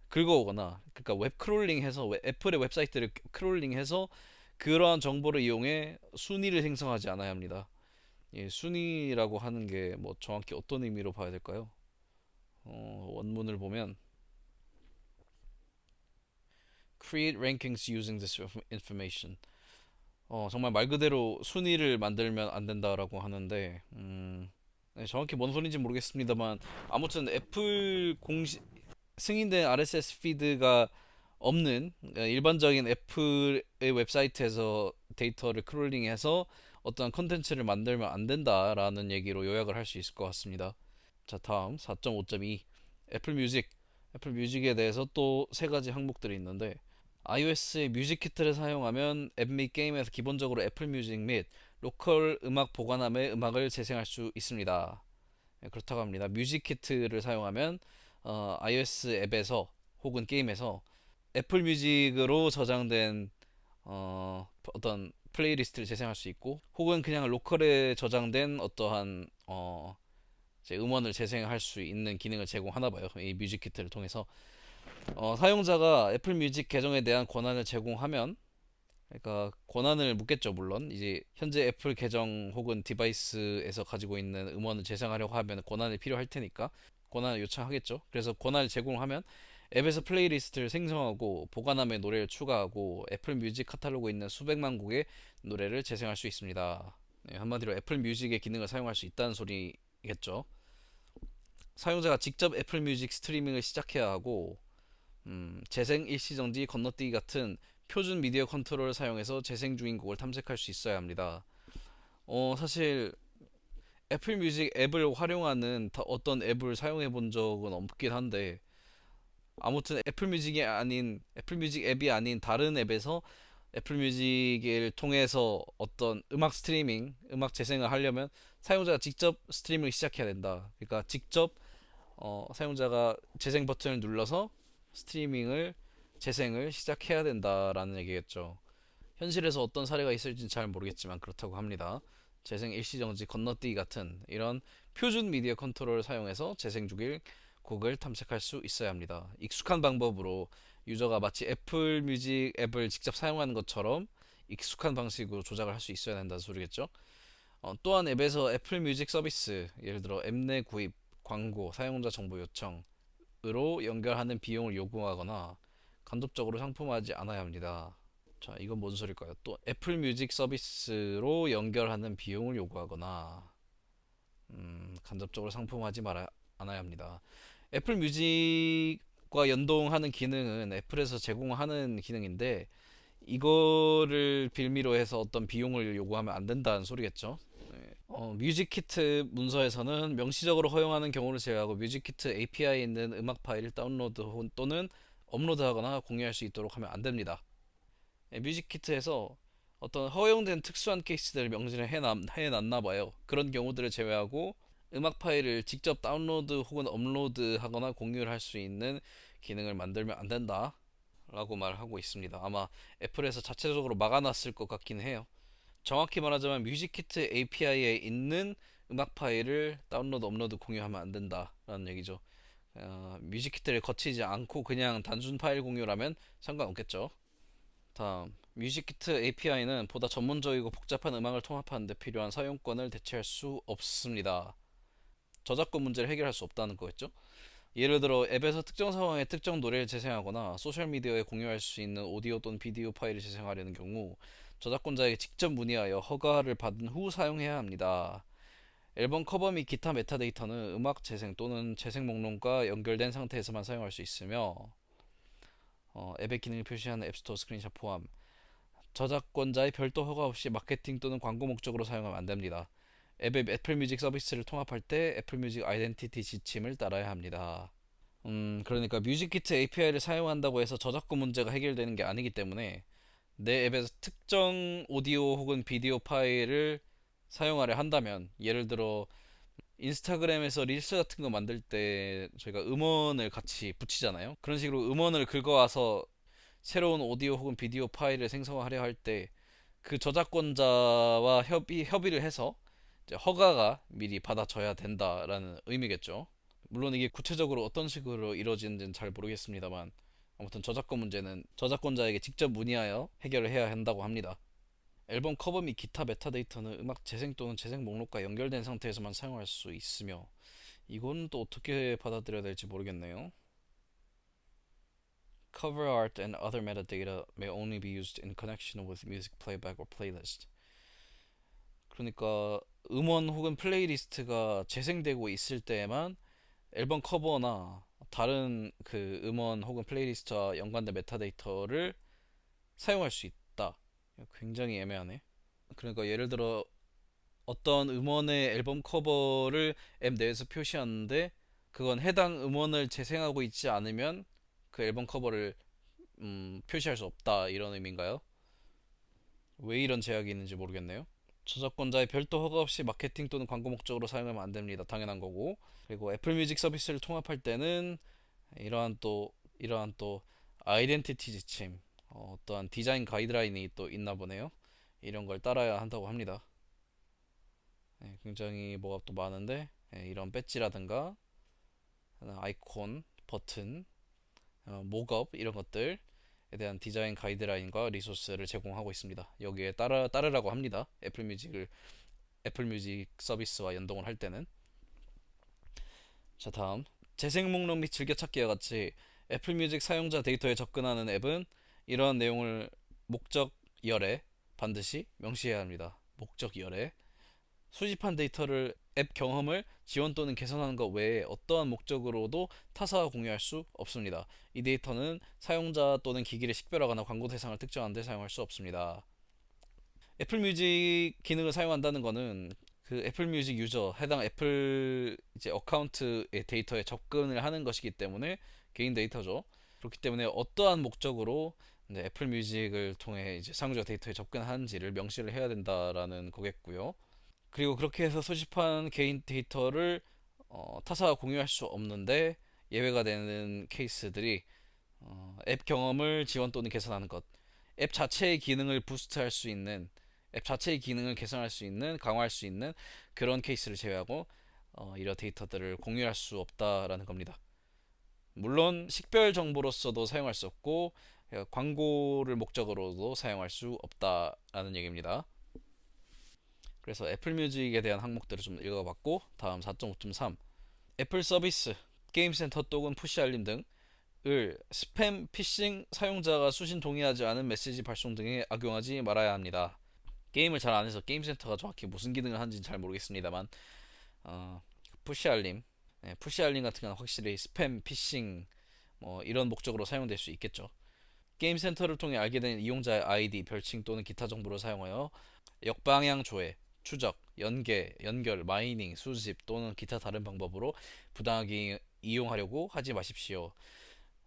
긁어오거나 그러니까 웹 크롤링해서 애플의 웹사이트를 크롤링해서 그러한 정보를 이용해 순위를 생성하지 않아야 합니다. 이 순위라고 하는 게 뭐 정확히 어떤 의미로 봐야 될까요? 원문을 보면 create rankings using this information. 정말 말 그대로 순위를 만들면 안 된다라고 하는데, 네, 정확히 뭔 소리인지 모르겠습니다만, 아무튼 애플 공식 승인된 RSS 피드가 없는 일반적인 애플의 웹사이트에서 데이터를 크롤링해서 어떤 컨텐츠를 만들면 안 된다라는 얘기로 요약을 할 수 있을 것 같습니다. 자, 다음 4.5.2 애플 뮤직. 애플 뮤직에 대해서 또 세 가지 항목들이 있는데 iOS의 뮤직 키트를 사용하면 앱 및 게임에서 기본적으로 애플 뮤직 및 로컬 음악 보관함의 음악을 재생할 수 있습니다. 네, 그렇다고 합니다. 뮤직 키트를 사용하면 iOS 앱에서 혹은 게임에서 애플 뮤직으로 저장된 어떤 플레이리스트를 재생할 수 있고 혹은 그냥 로컬에 저장된 어떠한 이제 음원을 재생할 수 있는 기능을 제공하나 봐요. 이 뮤직 키트를 통해서 사용자가 애플 뮤직 계정에 대한 권한을 제공하면 그러니까 권한을 묻겠죠. 물론 이제 현재 애플 계정 혹은 디바이스에서 가지고 있는 음원을 재생하려고 하면 권한이 필요할 테니까 권한을 요청하겠죠. 그래서 권한을 제공하면 앱에서 플레이리스트를 생성하고 보관함에 노래를 추가하고 애플 뮤직 카탈로그에 있는 수백만 곡의 노래를 재생할 수 있습니다. 네, 한마디로 애플 뮤직의 기능을 사용할 수 있다는 소리겠죠. 사용자가 직접 애플 뮤직 스트리밍을 시작해야 하고 재생, 일시정지, 건너뛰기 같은 표준 미디어 컨트롤을 사용해서 재생 중인 곡을 탐색할 수 있어야 합니다. 사실 애플 뮤직 앱을 활용하는 어떤 앱을 사용해 본 적은 없긴 한데 아무튼 애플 뮤직 앱이 아닌 다른 앱에서 애플 뮤직을 통해서 어떤 음악 스트리밍, 음악 재생을 하려면 사용자가 직접 스트리밍을 시작해야 된다. 그러니까 직접 사용자가 재생 버튼을 눌러서 스트리밍을 재생을 시작해야 된다라는 얘기겠죠. 현실에서 어떤 사례가 있을지는 잘 모르겠지만 그렇다고 합니다. 재생 일시정지 건너뛰기 같은 이런 표준 미디어 컨트롤을 사용해서 재생 중일 곡을 탐색할 수 있어야 합니다. 익숙한 방법으로 유저가 마치 애플 뮤직 앱을 직접 사용하는 것처럼 익숙한 방식으로 조작을 할 수 있어야 된다는 소리겠죠. 또한 앱에서 애플 뮤직 서비스, 예를 들어 앱 내 구입, 광고, 사용자 정보 요청으로 연결하는 비용을 요구하거나 간접적으로 상품화하지 않아야 합니다. 자, 이건 뭔 소릴까요? 또 애플 뮤직 서비스로 연결하는 비용을 요구하거나 간접적으로 상품화하지 말아 않아야 합니다. 애플 뮤직과 연동하는 기능은 애플에서 제공하는 기능인데 이거를 빌미로 해서 어떤 비용을 요구하면 안 된다는 소리겠죠. 뮤직 키트 문서에서는 명시적으로 허용하는 경우를 제외하고 뮤직 키트 API에 있는 음악 파일을 다운로드 또는 업로드하거나 공유할 수 있도록 하면 안 됩니다. 뮤직 키트에서 어떤 허용된 특수한 케이스들을 명시를 해놨나 봐요. 그런 경우들을 제외하고 음악 파일을 직접 다운로드 혹은 업로드하거나 공유를 할 수 있는 기능을 만들면 안 된다 라고 말하고 있습니다. 아마 애플에서 자체적으로 막아놨을 것 같긴 해요. 정확히 말하자면 뮤직키트 API에 있는 음악 파일을 다운로드, 업로드, 공유하면 안 된다라는 얘기죠. 뮤직키트를 거치지 않고 그냥 단순 파일 공유라면 상관없겠죠. 다음, 뮤직키트 API는 보다 전문적이고 복잡한 음악을 통합하는 데 필요한 사용권을 대체할 수 없습니다. 저작권 문제를 해결할 수 없다는 거겠죠. 예를 들어 앱에서 특정 상황에 특정 노래를 재생하거나 소셜미디어에 공유할 수 있는 오디오 또는 비디오 파일을 재생하려는 경우 저작권자에게 직접 문의하여 허가를 받은 후 사용해야 합니다. 앨범 커버 및 기타 메타데이터는 음악 재생 또는 재생 목록과 연결된 상태에서만 사용할 수 있으며 앱의 기능을 표시하는 앱스토어 스크린샷 포함 저작권자의 별도 허가 없이 마케팅 또는 광고 목적으로 사용하면 안 됩니다. 앱의 애플 뮤직 서비스를 통합할 때 애플 뮤직 아이덴티티 지침을 따라야 합니다. 그러니까 뮤직키트 API를 사용한다고 해서 저작권 문제가 해결되는 게 아니기 때문에 내 앱에서 특정 오디오 혹은 비디오 파일을 사용하려 한다면 예를 들어 인스타그램에서 릴스 같은 거 만들 때 저희가 음원을 같이 붙이잖아요. 그런 식으로 음원을 긁어와서 새로운 오디오 혹은 비디오 파일을 생성하려 할 때 그 저작권자와 협의를 해서 이제 허가가 미리 받아져야 된다라는 의미겠죠. 물론 이게 구체적으로 어떤 식으로 이루어지는지는 잘 모르겠습니다만 아무튼 저작권 문제는 저작권자에게 직접 문의하여 해결을 해야 한다고 합니다. 앨범 커버 및 기타 메타데이터는 음악 재생 또는 재생 목록과 연결된 상태에서만 사용할 수 있으며 이건 또 어떻게 받아들여야 될지 모르겠네요. Cover art and other metadata may only be used in connection with music playback or playlist. 그러니까 음원 혹은 플레이리스트가 재생되고 있을 때에만 앨범 커버나 다른 그 음원 혹은 플레이리스트와 연관된 메타데이터를 사용할 수 있다. 굉장히 애매하네. 그러니까 예를 들어 어떤 음원의 앨범 커버를 앱 내에서 표시하는데 그건 해당 음원을 재생하고 있지 않으면 그 앨범 커버를 표시할 수 없다 이런 의미인가요? 왜 이런 제약이 있는지 모르겠네요. 저작권자의 별도 허가 없이 마케팅 또는 광고 목적으로 사용하면 안 됩니다. 당연한 거고. 그리고 애플 뮤직 서비스를 통합할 때는 이러한 또 아이덴티티 지침, 어떠한 디자인 가이드라인이 또 있나 보네요. 이런 걸 따라야 한다고 합니다. 네, 굉장히 뭐가 또 많은데 네, 이런 배지라든가 아이콘, 버튼, 목업 이런 것들에 대한 디자인 가이드라인과 리소스를 제공하고 있습니다. 여기에 따르라고 합니다. 애플 뮤직 서비스와 연동을 할 때는. 자, 다음 재생 목록 및 즐겨찾기와 같이 애플 뮤직 사용자 데이터에 접근하는 앱은 이러한 내용을 목적 열에 반드시 명시해야 합니다. 목적 열에 수집한 데이터를 앱 경험을 지원 또는 개선하는 것 외에 어떠한 목적으로도 타사와 공유할 수 없습니다. 이 데이터는 사용자 또는 기기를 식별하거나 광고 대상을 특정하는 데 사용할 수 없습니다. 애플 뮤직 기능을 사용한다는 것은 그 애플 뮤직 유저 해당 애플 이제 어카운트의 데이터에 접근을 하는 것이기 때문에 개인 데이터죠. 그렇기 때문에 어떠한 목적으로 애플 뮤직을 통해 이제 사용자 데이터에 접근하는지를 명시를 해야 된다라는 거겠고요. 그리고 그렇게 해서 수집한 개인 데이터를 타사와 공유할 수 없는데 예외가 되는 케이스들이 앱 경험을 지원 또는 개선하는 것, 앱 자체의 기능을 부스트할 수 있는, 앱 자체의 기능을 개선할 수 있는, 강화할 수 있는 그런 케이스를 제외하고 이런 데이터들을 공유할 수 없다라는 겁니다. 물론 식별 정보로서도 사용할 수 없고 광고를 목적으로도 사용할 수 없다라는 얘기입니다. 그래서 애플 뮤직에 대한 항목들을 좀 읽어봤고 다음 4.5.3 애플 서비스, 게임 센터 또는 푸시 알림 등을 스팸, 피싱, 사용자가 수신 동의하지 않은 메시지 발송 등에 악용하지 말아야 합니다. 게임을 잘 안 해서 게임 센터가 정확히 무슨 기능을 하는지는 잘 모르겠습니다만 어, 푸시 알림, 네, 푸시 알림 같은 건 확실히 스팸, 피싱 뭐 이런 목적으로 사용될 수 있겠죠. 게임 센터를 통해 알게 된 이용자의 아이디, 별칭 또는 기타 정보를 사용하여 역방향 조회, 추적, 연결, 마이닝, 수집 또는 기타 다른 방법으로 부당하게 이용하려고 하지 마십시오.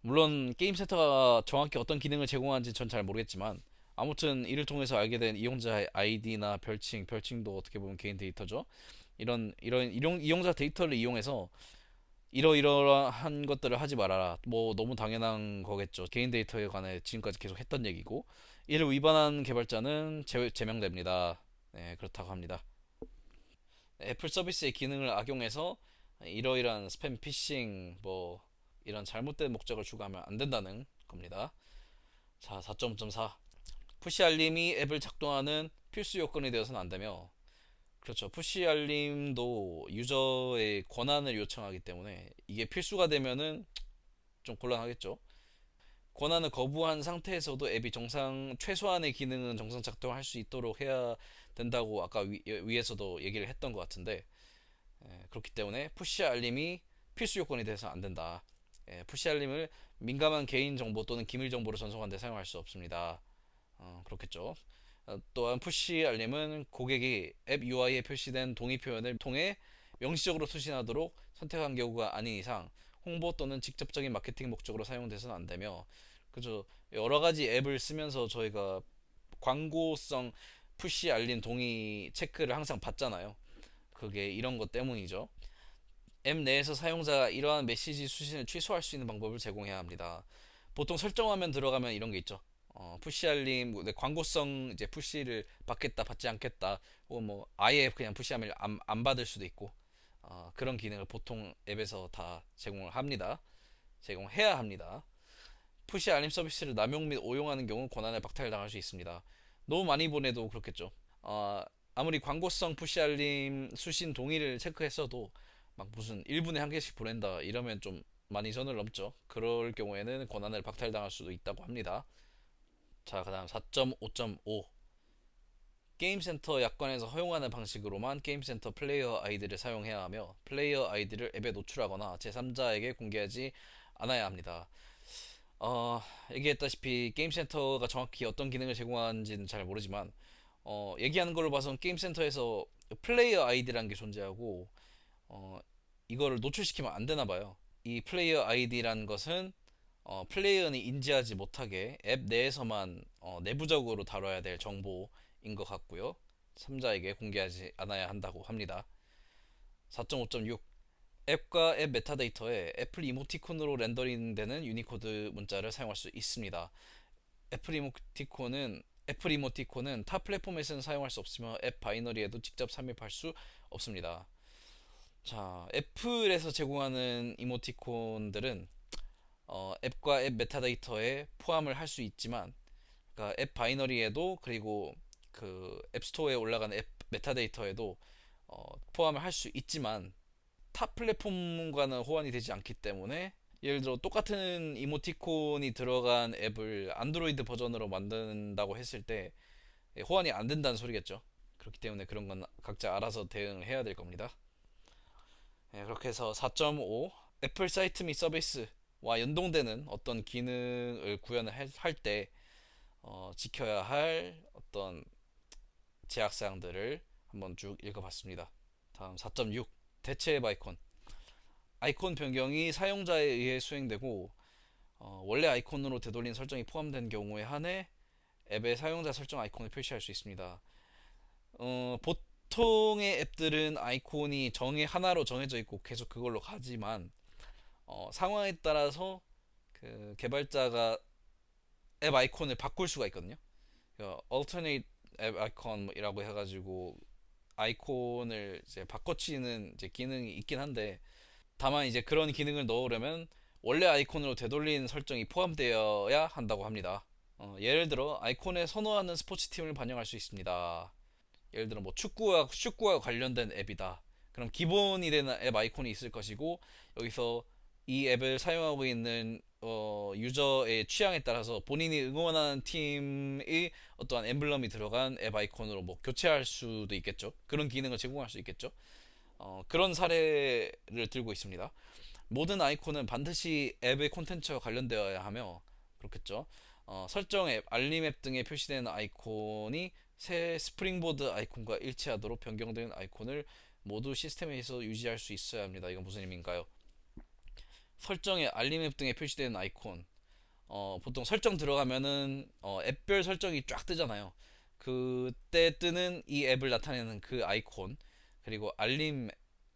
물론 게임 센터가 정확히 어떤 기능을 제공하는지 전 잘 모르겠지만 아무튼 이를 통해서 알게 된 이용자의 아이디나 별칭도 어떻게 보면 개인 데이터죠. 이런 이용자 데이터를 이용해서 이러이러한 것들을 하지 말아라. 뭐 너무 당연한 거겠죠. 개인 데이터에 관해 지금까지 계속 했던 얘기고 이를 위반한 개발자는 제명됩니다. 네, 그렇다고 합니다. 애플 서비스의 기능을 악용해서 이러이러한 스팸 피싱 뭐 이런 잘못된 목적을 추구하면 안 된다는 겁니다. 자, 4.5.4 푸시 알림이 앱을 작동하는 필수 요건이 되어서는 안 되며 그렇죠. 푸시 알림도 유저의 권한을 요청하기 때문에 이게 필수가 되면은 좀 곤란하겠죠. 권한을 거부한 상태에서도 앱이 정상 최소한의 기능은 정상 작동할 수 있도록 해야 된다고 아까 위에서도 얘기를 했던 것 같은데 그렇기 때문에 푸시 알림이 필수 요건이 돼서 안 된다. 푸시 알림을 민감한 개인 정보 또는 기밀 정보를 전송하는 데 사용할 수 없습니다. 그렇겠죠. 또한 푸시 알림은 고객이 앱 UI에 표시된 동의 표현을 통해 명시적으로 수신하도록 선택한 경우가 아닌 이상 홍보 또는 직접적인 마케팅 목적으로 사용돼서는 안 되며 그죠. 여러 가지 앱을 쓰면서 저희가 광고성 푸시 알림 동의 체크를 항상 받잖아요. 그게 이런 것 때문이죠. 앱 내에서 사용자가 이러한 메시지 수신을 취소할 수 있는 방법을 제공해야 합니다. 보통 설정 화면 들어가면 이런 게 있죠. 푸시 알림, 뭐, 광고성 이제 푸시를 받겠다, 받지 않겠다, 혹은 뭐 아예 그냥 푸시 알림을 안 받을 수도 있고 그런 기능을 보통 앱에서 다 제공을 합니다. 제공해야 합니다. 푸시 알림 서비스를 남용 및 오용하는 경우 권한을 박탈당할 수 있습니다. 너무 많이 보내도 그렇겠죠. 어, 아무리 광고성 푸시 알림 수신 동의를 체크했어도 막 무슨 1분에 한 개씩 보낸다 이러면 좀 많이 선을 넘죠. 그럴 경우에는 권한을 박탈당할 수도 있다고 합니다. 자, 그다음 4.5.5 게임 센터 약관에서 허용하는 방식으로만 게임 센터 플레이어 아이디를 사용해야 하며 플레이어 아이디를 앱에 노출하거나 제3자에게 공개하지 않아야 합니다. 얘기했다시피 게임 센터가 정확히 어떤 기능을 제공하는지는 잘 모르지만 얘기하는 걸로 봐선 게임 센터에서 플레이어 아이디라는 게 존재하고 어, 이거를 노출시키면 안 되나 봐요. 이 플레이어 아이디라는 것은 플레이어는 인지하지 못하게 앱 내에서만 내부적으로 다뤄야 될 정보인 것 같고요. 3자에게 공개하지 않아야 한다고 합니다. 4.5.6 앱과 앱 메타데이터에 애플 이모티콘으로 렌더링되는 유니코드 문자를 사용할 수 있습니다. 애플 이모티콘은 타 플랫폼에서는 사용할 수 없으며 앱 바이너리에도 직접 삽입할 수 없습니다. 자, 애플에서 제공하는 이모티콘들은 앱과 앱 메타데이터에 포함을 할 수 있지만, 그러니까 앱 바이너리에도 그리고 그 앱스토어에 올라가는 앱 메타데이터에도 포함을 할 수 있지만 타 플랫폼과는 호환이 되지 않기 때문에 예를 들어 똑같은 이모티콘이 들어간 앱을 안드로이드 버전으로 만든다고 했을 때 호환이 안 된다는 소리겠죠. 그렇기 때문에 그런 건 각자 알아서 대응을 해야 될 겁니다. 그렇게 해서 4.5 애플 사이트 및 서비스와 연동되는 어떤 기능을 구현을 할 때 지켜야 할 어떤 제약사항들을 한번 쭉 읽어봤습니다. 다음 4.6 대체 앱 아이콘 변경이 사용자에 의해 수행되고 원래 아이콘으로 되돌린 설정이 포함된 경우에 한해 앱의 사용자 설정 아이콘을 표시할 수 있습니다. 보통의 앱들은 아이콘이 하나로 정해져 있고 계속 그걸로 가지만 상황에 따라서 그 개발자가 앱 아이콘을 바꿀 수가 있거든요. alternate 앱 아이콘이라고 해가지고 아이콘을 이제 바꿔치는 이제 기능이 있긴 한데 다만 이제 그런 기능을 넣으려면 원래 아이콘으로 되돌린 설정이 포함되어야 한다고 합니다. 예를 들어 아이콘에 선호하는 스포츠팀을 반영할 수 있습니다. 예를 들어 뭐 축구와 관련된 앱이다. 그럼 기본이 되는 앱 아이콘이 있을 것이고 여기서 이 앱을 사용하고 있는 유저의 취향에 따라서 본인이 응원하는 팀의 어떠한 엠블럼이 들어간 앱 아이콘으로 뭐 교체할 수도 있겠죠. 그런 기능을 제공할 수 있겠죠. 그런 사례를 들고 있습니다. 모든 아이콘은 반드시 앱의 콘텐츠와 관련되어야 하며 그렇겠죠. 설정 앱, 알림 앱 등에 표시되는 아이콘이 새 스프링보드 아이콘과 일치하도록 변경된 아이콘을 모두 시스템에서 유지할 수 있어야 합니다. 이건 무슨 의미인가요? 설정에 알림 앱 등에 표시되는 아이콘 보통 설정 들어가면은 앱별 설정이 쫙 뜨잖아요. 그때 뜨는 이 앱을 나타내는 그 아이콘 그리고 알림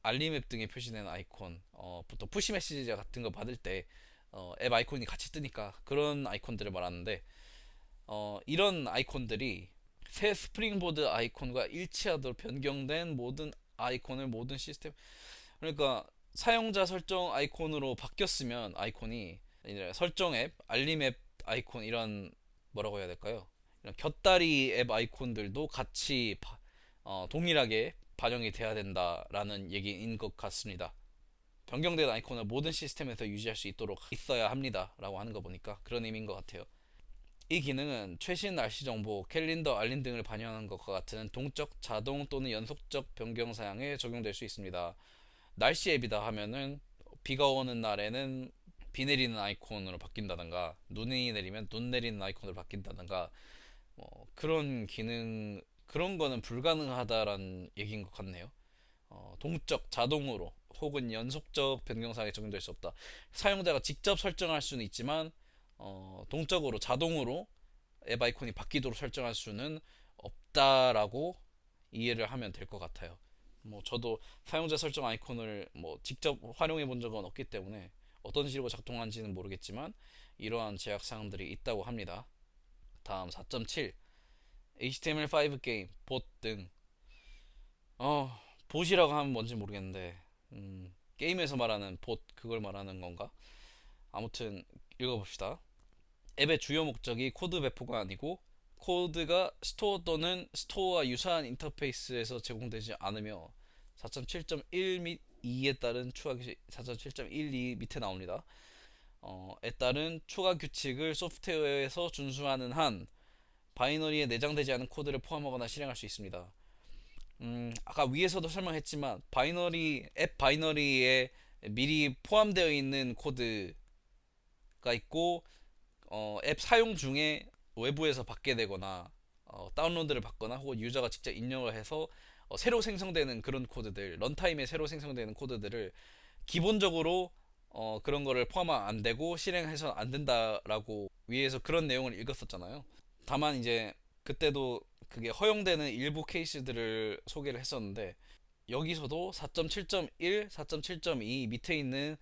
앱 등에 표시되는 아이콘 보통 푸시 메시지 같은 거 받을 때 앱 아이콘이 같이 뜨니까 그런 아이콘들을 말하는데 이런 아이콘들이 새 스프링보드 아이콘과 일치하도록 변경된 모든 아이콘을 모든 시스템 그러니까 사용자 설정 아이콘으로 바뀌었으면 아이콘이 이제 설정 앱, 알림 앱 아이콘 이런 뭐라고 해야 될까요? 이런 곁다리 앱 아이콘들도 같이 동일하게 반영이 돼야 된다라는 얘기인 것 같습니다. 변경된 아이콘을 모든 시스템에서 유지할 수 있도록 있어야 합니다라고 하는 거 보니까 그런 의미인 것 같아요. 이 기능은 최신 날씨 정보, 캘린더 알림 등을 반영하는 것과 같은 동적, 자동 또는 연속적 변경 사양에 적용될 수 있습니다. 날씨 앱이다 하면은 비가 오는 날에는 비 내리는 아이콘으로 바뀐다던가 눈이 내리면 눈 내리는 아이콘으로 바뀐다던가 그런 기능 그런 거는 불가능하다라는 얘기인 것 같네요. 동적 자동으로 혹은 연속적 변경사항에 적용될 수 없다. 사용자가 직접 설정할 수는 있지만 동적으로 자동으로 앱 아이콘이 바뀌도록 설정할 수는 없다라고 이해를 하면 될 것 같아요. 뭐 저도 사용자 설정 아이콘을 뭐 직접 활용해 본 적은 없기 때문에 어떤 식으로 작동하는지는 모르겠지만 이러한 제약 사항들이 있다고 합니다. 다음 4.7 HTML5 게임, 봇 등. 봇이라고 하면 뭔지 모르겠는데 게임에서 말하는 봇 그걸 말하는 건가? 아무튼 읽어봅시다. 앱의 주요 목적이 코드 배포가 아니고 코드가 스토어 또는 스토어와 유사한 인터페이스에서 제공되지 않으며 4.7.1 및 2에 따른 추가 규칙 4.7.12 밑에 나옵니다. 에 따른 추가 규칙을 소프트웨어에서 준수하는 한 바이너리에 내장되지 않은 코드를 포함하거나 실행할 수 있습니다. 아까 위에서도 설명했지만 앱 바이너리에 미리 포함되어 있는 코드가 있고 앱 사용 중에 외부에서 받게 되거나 다운로드를 받거나 혹은 유저가 직접 입력을 해서 새로 생성되는 그런 코드들, 런타임에 새로 생성되는 코드들을 기본적으로 그런 거를 포함하면 안 되고 실행해서 안 된다라고 위에서 그런 내용을 읽었었잖아요. 다만 이제 그때도 그게 허용되는 일부 케이스들을 소개를 했었는데 여기서도 4.7.1, 4.7.2 밑에 있는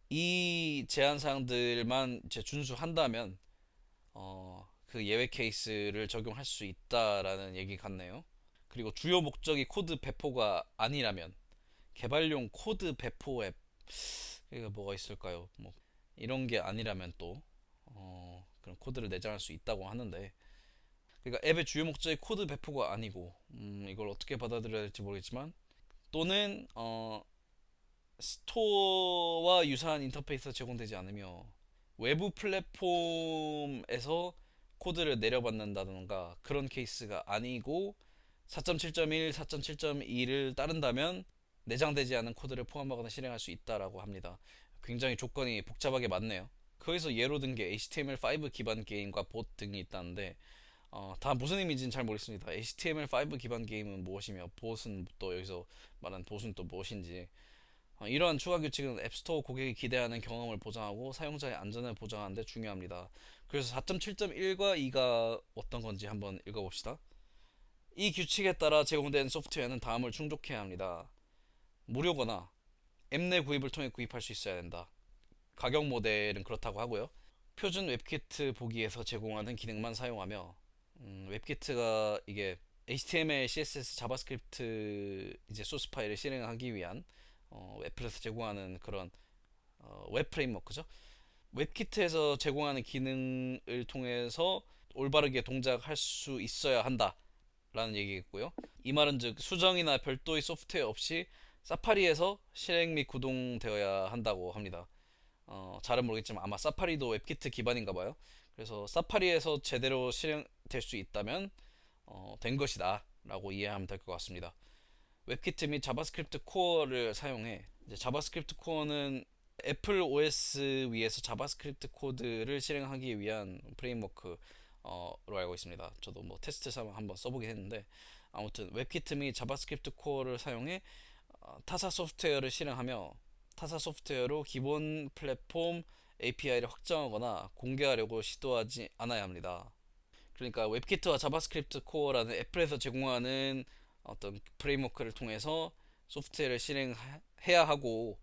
이 제한 사항들만 이제 준수한다면 그 예외 케이스를 적용할 수 있다라는 얘기 같네요. 그리고 주요 목적이 코드 배포가 아니라면 개발용 코드 배포 앱 이거 뭐가 있을까요? 뭐 이런 게 아니라면 또 그런 코드를 내장할 수 있다고 하는데 그러니까 앱의 주요 목적이 코드 배포가 아니고 이걸 어떻게 받아들여야 될지 모르겠지만 또는 스토어와 유사한 인터페이스가 제공되지 않으며 외부 플랫폼에서 코드를 내려받는다던가 그런 케이스가 아니고 4.7.1, 4.7.2를 따른다면 내장되지 않은 코드를 포함하거나 실행할 수 있다라고 합니다. 굉장히 조건이 복잡하게 많네요. 거기서 예로 든 게 HTML5 기반 게임과 봇 등이 있다는데 다 무슨 의미인지는 잘 모르겠습니다. HTML5 기반 게임은 무엇이며 봇은 또 여기서 말하는 봇은 또 무엇인지 이러한 추가 규칙은 앱스토어 고객이 기대하는 경험을 보장하고 사용자의 안전을 보장하는 데 중요합니다. 그래서 4.7.1과 2가 어떤 건지 한번 읽어봅시다. 이 규칙에 따라 제공된 소프트웨어는 다음을 충족해야 합니다. 무료거나 앱 내 구입을 통해 구입할 수 있어야 된다. 가격 모델은 그렇다고 하고요. 표준 웹키트 보기에서 제공하는 기능만 사용하며 웹키트가 이게 HTML, CSS, 자바스크립트 이제 소스 파일을 실행하기 위한 애플에서 제공하는 그런 웹 프레임워크죠. 웹키트에서 제공하는 기능을 통해서 올바르게 동작할 수 있어야 한다라는 얘기겠고요. 이 말은 즉 수정이나 별도의 소프트웨어 없이 사파리에서 실행 및 구동되어야 한다고 합니다. 잘은 모르겠지만 아마 사파리도 웹키트 기반인가 봐요. 그래서 사파리에서 제대로 실행될 수 있다면 된 것이다 라고 이해하면 될 것 같습니다. 웹키트 및 자바스크립트 코어를 사용해 이제 자바스크립트 코어는 애플 OS 위에서 자바스크립트 코드를 실행하기 위한 프레임워크로 알고 있습니다. 저도 뭐 테스트 삼아 한번 써보긴 했는데 아무튼 웹키트 및 자바스크립트 코어를 사용해 타사 소프트웨어를 실행하며 타사 소프트웨어로 기본 플랫폼 API를 확장하거나 공개하려고 시도하지 않아야 합니다. 그러니까 웹키트와 자바스크립트 코어라는 애플에서 제공하는 어떤 프레임워크를 통해서 소프트웨어를 실행해야 하고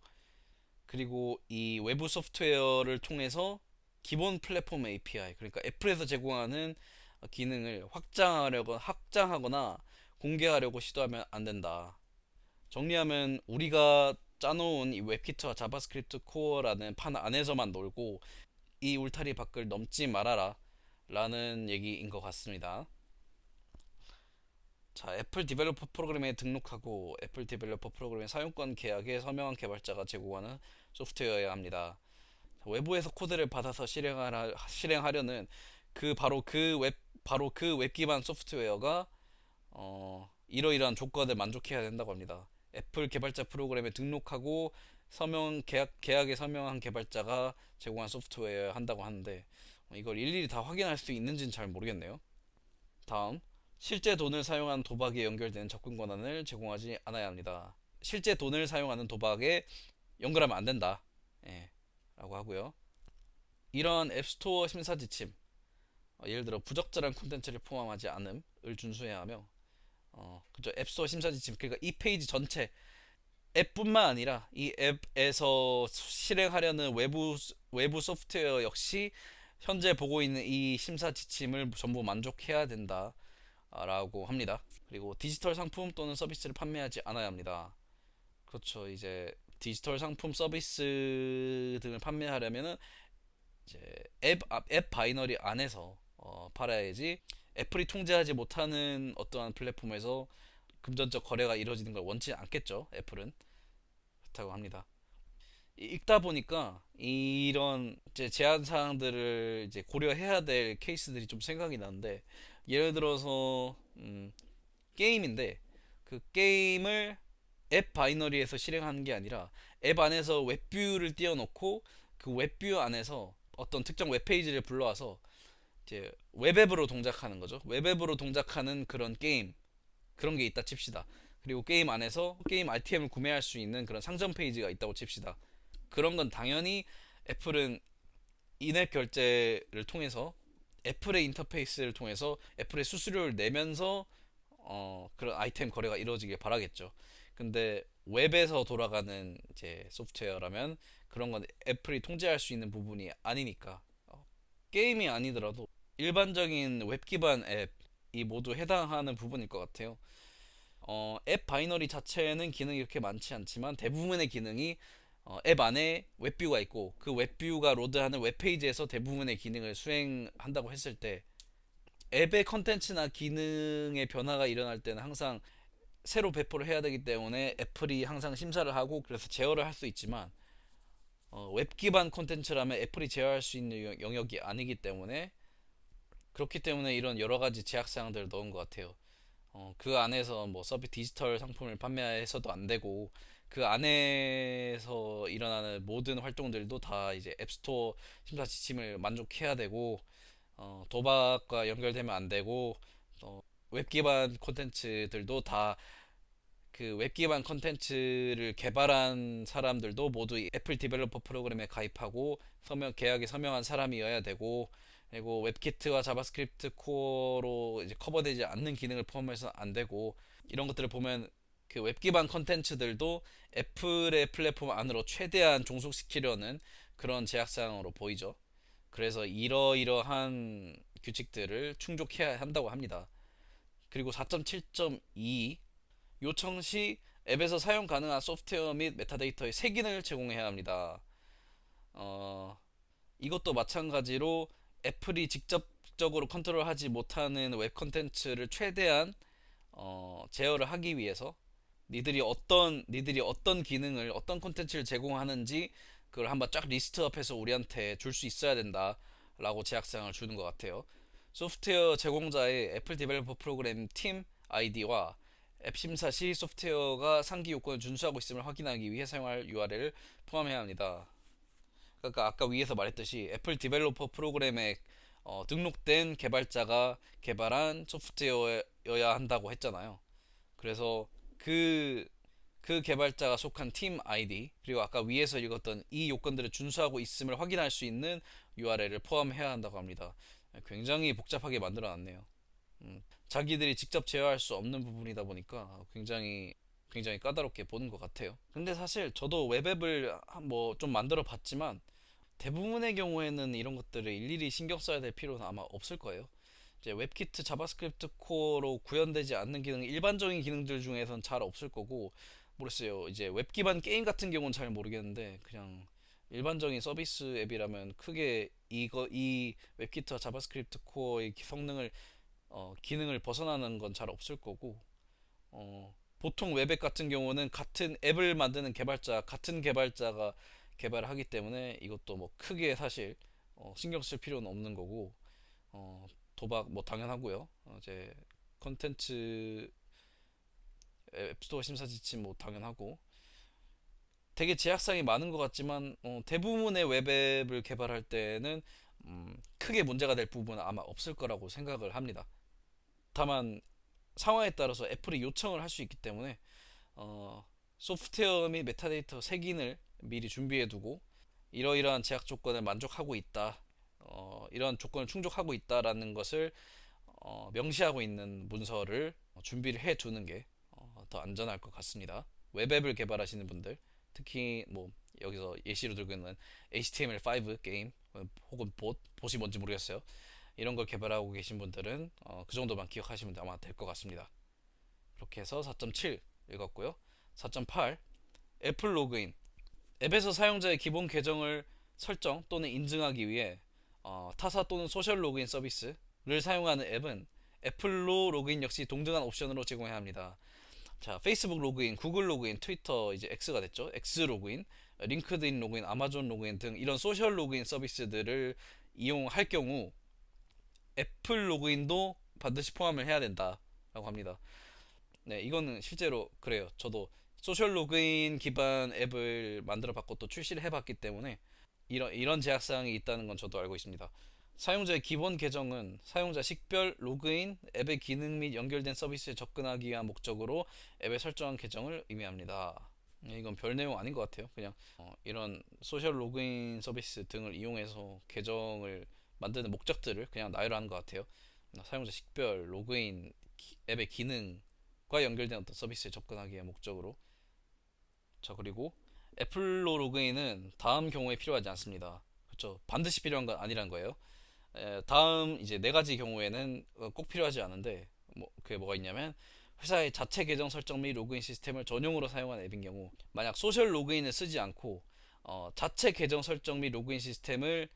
그리고 이 외부 소프트웨어를 통해서 기본 플랫폼 API 그러니까 애플에서 제공하는 기능을 확장하거나 공개하려고 시도하면 안 된다. 정리하면 우리가 짜놓은 이 웹키트와 자바스크립트 코어라는 판 안에서만 놀고 이 울타리 밖을 넘지 말아라 라는 얘기인 것 같습니다. 자, 애플 디벨로퍼 프로그램에 등록하고 애플 디벨로퍼 프로그램의 사용권 계약에 서명한 개발자가 제공하는 소프트웨어여야 합니다. 외부에서 코드를 받아서 실행하려는 바로 그 웹 기반 소프트웨어가 이러이러한 조건을 만족해야 된다고 합니다. 애플 개발자 프로그램에 등록하고 계약에 서명한 개발자가 제공한 소프트웨어여야 한다고 하는데 이걸 일일이 다 확인할 수 있는지는 잘 모르겠네요. 다음, 실제 돈을 사용한 도박에 연결되는 접근 권한을 제공하지 않아야 합니다. 실제 돈을 사용하는 도박에 연결하면 안 된다. 예, 라고 하고요. 이런 앱스토어 심사 지침, 예를 들어 부적절한 콘텐츠를 포함하지 않음을 준수해야 하며, 그죠? 앱스토어 심사 지침, 그러니까 이 페이지 전체 앱뿐만 아니라 이 앱에서 실행하려는 외부 소프트웨어 역시 현재 보고 있는 이 심사 지침을 전부 만족해야 된다. 라고 합니다. 그리고 디지털 상품 또는 서비스를 판매하지 않아야 합니다. 그렇죠. 이제 디지털 상품 서비스 등을 판매하려면은 이제 앱 바이너리 안에서 팔아야지 애플이 통제하지 못하는 어떠한 플랫폼에서 금전적 거래가 이루어지는 걸 원치 않겠죠. 애플은 그렇다고 합니다. 읽다 보니까 이런 이제 제한 사항들을 이제 고려해야 될 케이스들이 좀 생각이 나는데, 예를 들어서 게임인데 그 게임을 앱 바이너리에서 실행하는 게 아니라 앱 안에서 웹뷰를 띄워놓고 그 웹뷰 안에서 어떤 특정 웹페이지를 불러와서 이제 웹앱으로 동작하는 거죠. 웹앱으로 동작하는 그런 게임, 그런 게 있다 칩시다. 그리고 게임 안에서 게임 아이템을 구매할 수 있는 그런 상점 페이지가 있다고 칩시다. 그런 건 당연히 애플은 인앱 결제를 통해서, 애플의 인터페이스를 통해서 애플의 수수료를 내면서 그런 아이템 거래가 이루어지길 바라겠죠. 근데 웹에서 돌아가는 이제 소프트웨어라면 그런 건 애플이 통제할 수 있는 부분이 아니니까, 게임이 아니더라도 일반적인 웹 기반 앱이 모두 해당하는 부분일 것 같아요. 앱 바이너리 자체는 기능이 그렇게 많지 않지만 대부분의 기능이 앱 안에 웹뷰가 있고 그 웹뷰가 로드하는 웹페이지에서 대부분의 기능을 수행한다고 했을 때, 앱의 컨텐츠나 기능의 변화가 일어날 때는 항상 새로 배포를 해야 되기 때문에 애플이 항상 심사를 하고 그래서 제어를 할 수 있지만, 웹 기반 콘텐츠라면 애플이 제어할 수 있는 영역이 아니기 때문에, 그렇기 때문에 이런 여러 가지 제약 사항들을 넣은 것 같아요. 그 안에서 뭐 서비 디지털 상품을 판매해서도 안 되고, 그 안에서 일어나는 모든 활동들도 다 이제 앱스토어 심사 지침을 만족해야 되고, 도박과 연결되면 안 되고, 웹 기반 콘텐츠들도 다 그 웹 기반 콘텐츠를 개발한 사람들도 모두 이 애플 디벨로퍼 프로그램에 가입하고 계약에 서명한 사람이어야 되고, 그리고 웹키트와 자바스크립트 코어로 이제 커버되지 않는 기능을 포함해서 안 되고, 이런 것들을 보면 그 웹 기반 콘텐츠들도 애플의 플랫폼 안으로 최대한 종속시키려는 그런 제약 사항으로 보이죠. 그래서 이러이러한 규칙들을 충족해야 한다고 합니다. 그리고 4.7.2, 요청 시 앱에서 사용 가능한 소프트웨어 및 메타데이터의 새 기능을 제공해야 합니다. 어, 이것도 마찬가지로 애플이 직접적으로 컨트롤하지 못하는 웹 컨텐츠를 최대한 제어를 하기 위해서 니들이 어떤 기능을, 어떤 콘텐츠를 제공하는지 그걸 한번 쫙 리스트업해서 우리한테 줄 수 있어야 된다라고 제약사항을 주는 것 같아요. 소프트웨어 제공자의 애플 디벨로퍼 프로그램 팀 아이디와 앱 심사 시 소프트웨어가 상기 요건을 준수하고 있음을 확인하기 위해 사용할 URL을 포함해야 합니다. 그러니까 아까 위에서 말했듯이 애플 디벨로퍼 프로그램에 등록된 개발자가 개발한 소프트웨어여야 한다고 했잖아요. 그래서 그, 그 개발자가 속한 팀 아이디, 그리고 아까 위에서 읽었던 이 요건들을 준수하고 있음을 확인할 수 있는 URL을 포함해야 한다고 합니다. 굉장히 복잡하게 만들어 놨네요. 자기들이 직접 제어할 수 없는 부분이다 보니까 굉장히 까다롭게 보는 것 같아요. 근데 사실 저도 웹앱을 뭐 좀 만들어 봤지만 대부분의 경우에는 이런 것들을 일일이 신경 써야 될 필요는 아마 없을 거예요. 이제 웹키트 자바스크립트 코어로 구현되지 않는 기능, 일반적인 기능들 중에선 잘 없을 거고, 모르겠어요. 이제 웹 기반 게임 같은 경우는 잘 모르겠는데 그냥 일반적인 서비스 앱이라면 크게 이 웹키트와 자바스크립트 코어의 성능을 기능을 벗어나는 건 잘 없을 거고, 보통 웹앱 같은 경우는 같은 앱을 만드는 같은 개발자가 개발을 하기 때문에 이것도 뭐 크게 사실 신경 쓸 필요는 없는 거고, 어, 도박 뭐 당연하고요. 이제 컨텐츠 앱스토어 심사 지침 뭐 당연하고, 되게 제약사항이 많은 것 같지만 대부분의 웹앱을 개발할 때는 크게 문제가 될 부분은 아마 없을 거라고 생각을 합니다. 다만 상황에 따라서 애플이 요청을 할 수 있기 때문에 어, 소프트웨어 및 메타데이터 색인을 미리 준비해 두고, 이러이러한 제약 조건을 만족하고 있다, 이런 조건을 충족하고 있다라는 것을 명시하고 있는 문서를 준비를 해 두는 게 더 안전할 것 같습니다. 웹앱을 개발하시는 분들, 특히 뭐 여기서 예시로 들고 있는 HTML5 게임 혹은 봇이 뭔지 모르겠어요. 이런 걸 개발하고 계신 분들은 그 정도만 기억하시면 아마 될 것 같습니다. 그렇게 해서 4.7 읽었고요. 4.8, 애플 로그인. 앱에서 사용자의 기본 계정을 설정 또는 인증하기 위해 타사 또는 소셜 로그인 서비스를 사용하는 앱은 애플로 로그인 역시 동등한 옵션으로 제공해야 합니다. 자, 페이스북 로그인, 구글 로그인, 트위터 이제 X가 됐죠. X 로그인, 링크드인 로그인, 아마존 로그인 등 이런 소셜 로그인 서비스들을 이용할 경우 애플 로그인도 반드시 포함을 해야 된다라고 합니다. 네, 이거는 실제로 그래요. 저도 소셜 로그인 기반 앱을 만들어 봤고 또 출시를 해봤기 때문에 이런 제약사항이 있다는 건 저도 알고 있습니다. 사용자의 기본 계정은 사용자 식별, 로그인, 앱의 기능 및 연결된 서비스에 접근하기 위한 목적으로 앱에 설정한 계정을 의미합니다. 이건 별 내용 아닌 것 같아요. 그냥 이런 소셜 로그인 서비스 등을 이용해서 계정을 만드는 목적들을 그냥 나열하는 것 같아요. 사용자 식별, 로그인, 앱의 기능과 연결된 어떤 서비스에 접근하기 위한 목적으로. 자, 그리고 애플로 로그인은 다음 경우에 필요하지 않습니다. 그렇죠? 반드시 필요한 건 아니란 거예요. 다음 이제 네 가지 경우에는 꼭 필요하지 않은데 그게 뭐가 있냐면 회사의 자체 계정 설정 및 로그인 시스템을 전용으로 사용한 앱인 경우 만약 소셜 로그인을 쓰지 않고 자체 계정 설정 및 로그인 시스템을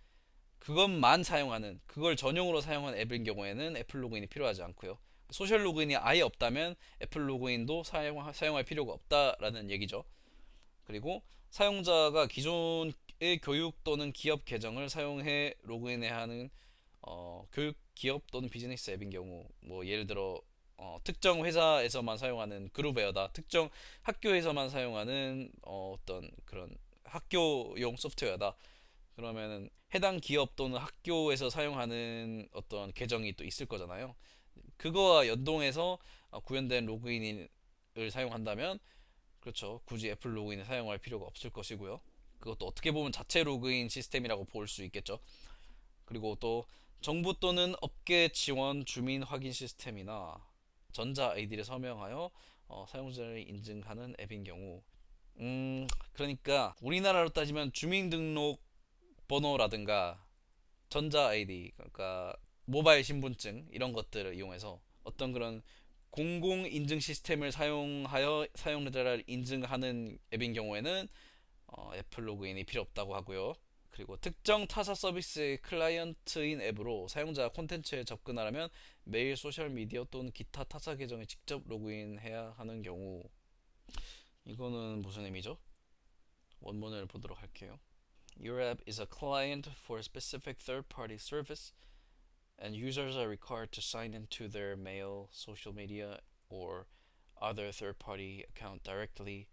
그것만 사용하는 그걸 전용으로 사용한 앱인 경우에는 애플 로그인이 필요하지 않고요. 소셜 로그인이 아예 없다면 애플 로그인도 사용할 필요가 없다라는 얘기죠. 그리고 사용자가 기존의 교육 또는 기업 계정을 사용해 로그인해야 하는 교육 기업 또는 비즈니스 앱인 경우 뭐 예를 들어 특정 회사에서만 사용하는 그룹웨어다 특정 학교에서만 사용하는 어떤 그런 학교용 소프트웨어다 그러면은 해당 기업 또는 학교에서 사용하는 어떤 계정이 또 있을 거잖아요. 그거와 연동해서 구현된 로그인을 사용한다면 그렇죠. 굳이 애플 로그인을 사용할 필요가 없을 것이고요. 그것도 어떻게 보면 자체 로그인 시스템이라고 볼 수 있겠죠. 그리고 또 정부 또는 업계 지원 주민 확인 시스템이나 전자 아이디를 서명하여 사용자를 인증하는 앱인 경우 그러니까 우리나라로 따지면 주민등록 번호라든가 전자 아이디 그러니까 모바일 신분증 이런 것들을 이용해서 어떤 그런 공공 인증 시스템을 사용하여 사용자를 인증하는 앱인 경우에는 애플 로그인이 필요 없다고 하고요. 그리고 특정 타사 서비스의 클라이언트인 앱으로 사용자 콘텐츠에 접근하려면 메일, 소셜 미디어 또는 기타 타사 계정에 직접 로그인해야 하는 경우 이거는 무슨 의미죠? 원문을 보도록 할게요. Your app is a client for a specific third-party service and users are required to sign into their mail, social media or other third-party account directly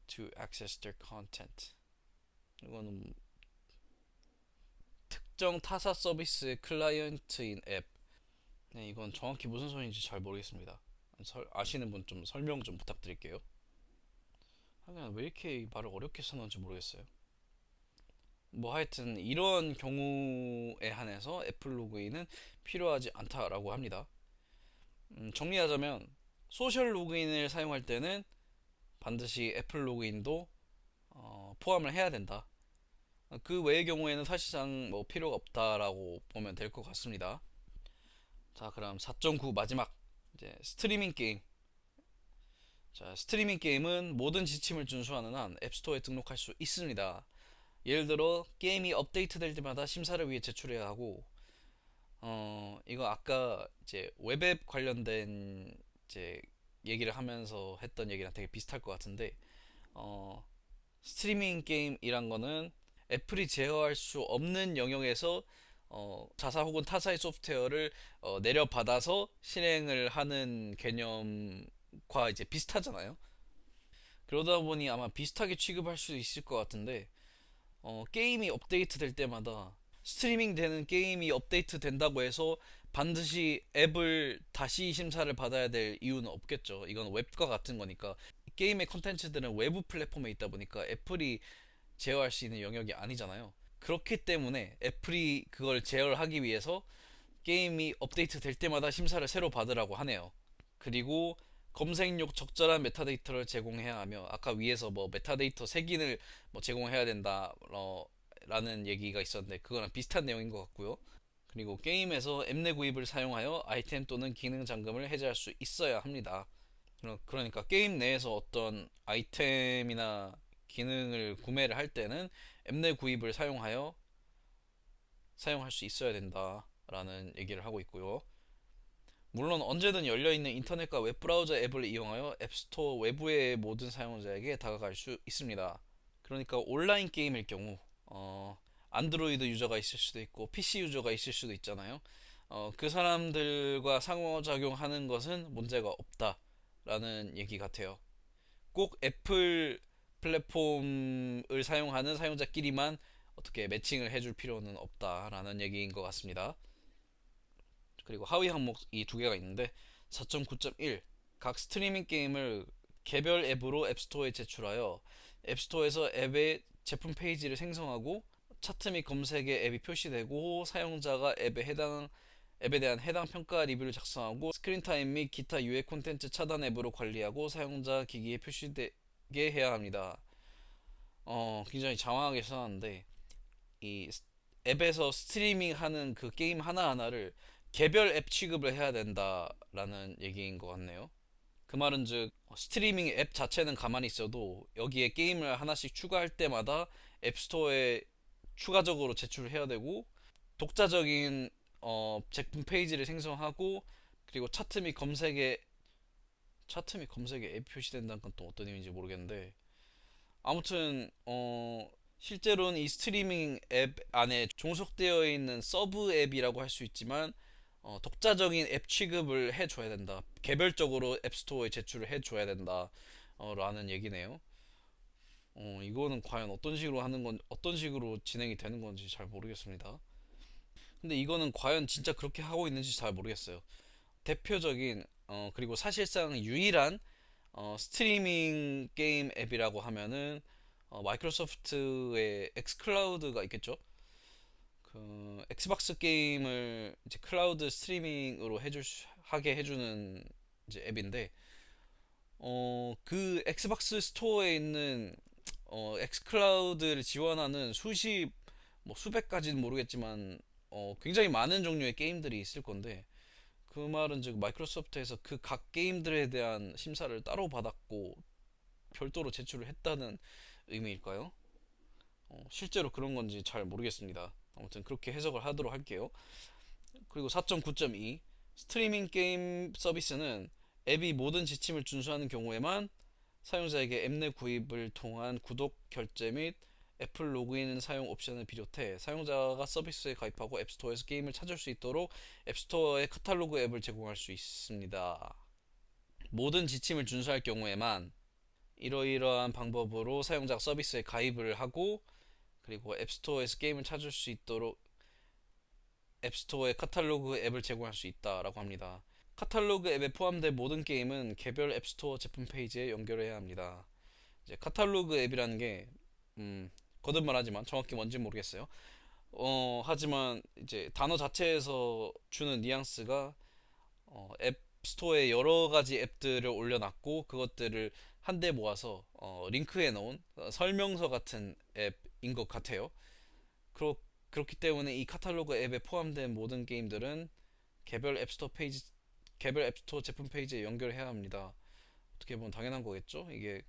to access their content. 이거는 특정 타사 서비스의 클라이언트인 앱. 네, 이건 정확히 무슨 소리인지 잘 모르겠습니다. 아시는 분 좀 설명 좀 부탁드릴게요. 그냥 왜 이렇게 말을 어렵게 써놓은지 모르겠어요. 뭐 하여튼 이런 경우에 한해서 애플 로그인은 필요하지 않다라고 합니다. 정리하자면 소셜 로그인을 사용할 때는 반드시 애플 로그인도 포함을 해야 된다. 그 외의 경우에는 사실상 뭐 필요가 없다라고 보면 될 것 같습니다. 자, 그럼 4.9 마지막 이제 스트리밍 게임. 자, 스트리밍 게임은 모든 지침을 준수하는 한 앱스토어에 등록할 수 있습니다. 예를 들어 게임이 업데이트될 때마다 심사를 위해 제출해야 하고 이거 아까 이제 웹앱 관련된 이제 얘기를 하면서 했던 얘기랑 되게 비슷할 것 같은데 어, 스트리밍 게임이란 거는 애플이 제어할 수 없는 영역에서 자사 혹은 타사의 소프트웨어를 내려받아서 실행을 하는 개념과 이제 비슷하잖아요. 그러다 보니 아마 비슷하게 취급할 수 있을 것 같은데 게임이 업데이트 될 때마다 스트리밍 되는 게임이 업데이트 된다고 해서 반드시 앱을 다시 심사를 받아야 될 이유는 없겠죠. 이건 웹과 같은 거니까. 게임의 컨텐츠들은 외부 플랫폼에 있다 보니까 애플이 제어할 수 있는 영역이 아니잖아요. 그렇기 때문에 애플이 그걸 제어하기 위해서 게임이 업데이트 될 때마다 심사를 새로 받으라고 하네요. 그리고 검색력 적절한 메타데이터를 제공해야 하며 아까 위에서 뭐 메타데이터 색인을 뭐 제공해야 된다 라는 얘기가 있었는데 그거랑 비슷한 내용인 것 같고요. 그리고 게임에서 앱 내 구입을 사용하여 아이템 또는 기능 잠금을 해제할 수 있어야 합니다. 그러니까 게임 내에서 어떤 아이템이나 기능을 구매를 할 때는 앱 내 구입을 사용하여 사용할 수 있어야 된다라는 얘기를 하고 있고요. 물론 언제든 열려있는 인터넷과 웹브라우저 앱을 이용하여 앱스토어 외부의 모든 사용자에게 다가갈 수 있습니다. 그러니까 온라인 게임일 경우 안드로이드 유저가 있을 수도 있고 PC 유저가 있을 수도 있잖아요. 그 사람들과 상호작용하는 것은 문제가 없다라는 얘기 같아요. 꼭 애플 플랫폼을 사용하는 사용자끼리만 어떻게 매칭을 해줄 필요는 없다라는 얘기인 것 같습니다. 그리고 하위 항목이 두 개가 있는데 4.9.1 각 스트리밍 게임을 개별 앱으로 앱스토어에 제출하여 앱스토어에서 앱의 제품 페이지를 생성하고 차트 및 검색에 앱이 표시되고 사용자가 앱에 대한 해당 평가 리뷰를 작성하고 스크린 타임 및 기타 유해 콘텐츠 차단 앱으로 관리하고 사용자 기기에 표시되게 해야 합니다. 굉장히 장황하게 써놨는데 이 앱에서 스트리밍하는 그 게임 하나하나를 개별 앱 취급을 해야 된다라는 얘기인 것 같네요. 그 말은 즉 스트리밍 앱 자체는 가만히 있어도 여기에 게임을 하나씩 추가할 때마다 앱스토어에 추가적으로 제출을 해야 되고 독자적인 제품 페이지를 생성하고 그리고 차트 및 검색에 앱 표시된다는 건 또 어떤 의미인지 모르겠는데 아무튼 실제로는 이 스트리밍 앱 안에 종속되어 있는 서브 앱이라고 할 수 있지만 독자적인 앱 취급을 해줘야 된다. 개별적으로 앱스토어에 제출을 해줘야 된다. 라는 얘기네요. 이거는 과연 어떤 식으로 진행이 되는 건지 잘 모르겠습니다. 근데 이거는 과연 진짜 그렇게 하고 있는지 잘 모르겠어요. 대표적인 그리고 사실상 유일한 스트리밍 게임 앱이라고 하면은 마이크로소프트의 엑스클라우드가 있겠죠. 그 엑스박스 게임을 이제 클라우드 스트리밍으로 하게 해주는 이제 앱인데 그 엑스박스 스토어에 있는 엑스클라우드를 지원하는 뭐 수백 가지는 모르겠지만 굉장히 많은 종류의 게임들이 있을 건데 그 말은 즉 마이크로소프트에서 그 각 게임들에 대한 심사를 따로 받았고 별도로 제출을 했다는 의미일까요? 실제로 그런 건지 잘 모르겠습니다. 아무튼 그렇게 해석을 하도록 할게요. 그리고 4.9.2 스트리밍 게임 서비스는 앱이 모든 지침을 준수하는 경우에만 사용자에게 앱 내 구입을 통한 구독, 결제 및 애플 로그인 사용 옵션을 비롯해 사용자가 서비스에 가입하고 앱스토어에서 게임을 찾을 수 있도록 앱스토어에 카탈로그 앱을 제공할 수 있습니다. 모든 지침을 준수할 경우에만 이러이러한 방법으로 사용자가 서비스에 가입을 하고 그리고 앱스토어에서 게임을 찾을 수 있도록 앱스토어에 카탈로그 앱을 제공할 수 있다라고 합니다. 카탈로그 앱에 포함된 모든 게임은 개별 앱스토어 제품 페이지에 연결해야 합니다. 이제 카탈로그 앱이라는 게 거듭말하지만 정확히 뭔지 모르겠어요. 하지만 이제 단어 자체에서 주는 뉘앙스가 앱 스토어에 여러 가지 앱들을 올려놨고 그것들을 한데 모아서 링크해 놓은 설명서 같은 앱인 것 같아요. 그렇, 그렇기 때문에 이 카탈로그 앱에 포함된 모든 게임들은 개별 앱스토어 페이지, 개별 앱스토어 제품 페이지에 연결해야 합니다. 어떻게 보면 당연한 거겠죠? 이게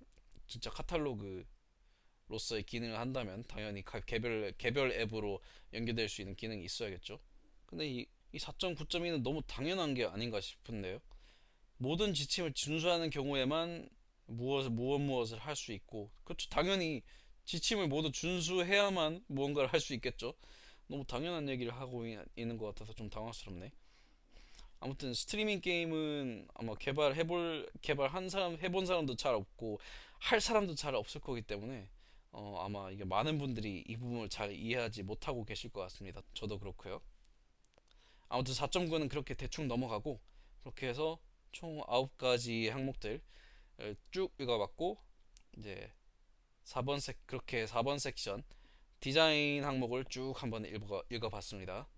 진짜 카탈로그로서의 기능을 한다면 당연히 개별 앱으로 연결될 수 있는 기능이 있어야겠죠. 근데 이 4.9.2는 너무 당연한 게 아닌가 싶은데요. 모든 지침을 준수하는 경우에만 무엇을 할 수 있고, 그렇죠. 당연히 지침을 모두 준수해야만 무언가를 할 수 있겠죠. 너무 당연한 얘기를 하고 있는 것 같아서 좀 당황스럽네. 아무튼 스트리밍 게임은 아마 개발한 사람, 해본 사람도 잘 없고, 할 사람도 잘 없을 거기 때문에, 아마 이게 많은 분들이 이 부분을 잘 이해하지 못하고 계실 것 같습니다. 저도 그렇고요. 아무튼 4.9는 그렇게 대충 넘어가고, 그렇게 해서 총 9가지 항목들 쭉 읽어봤고 이제 4번 섹션 디자인 항목을 쭉 한번 읽어봤습니다.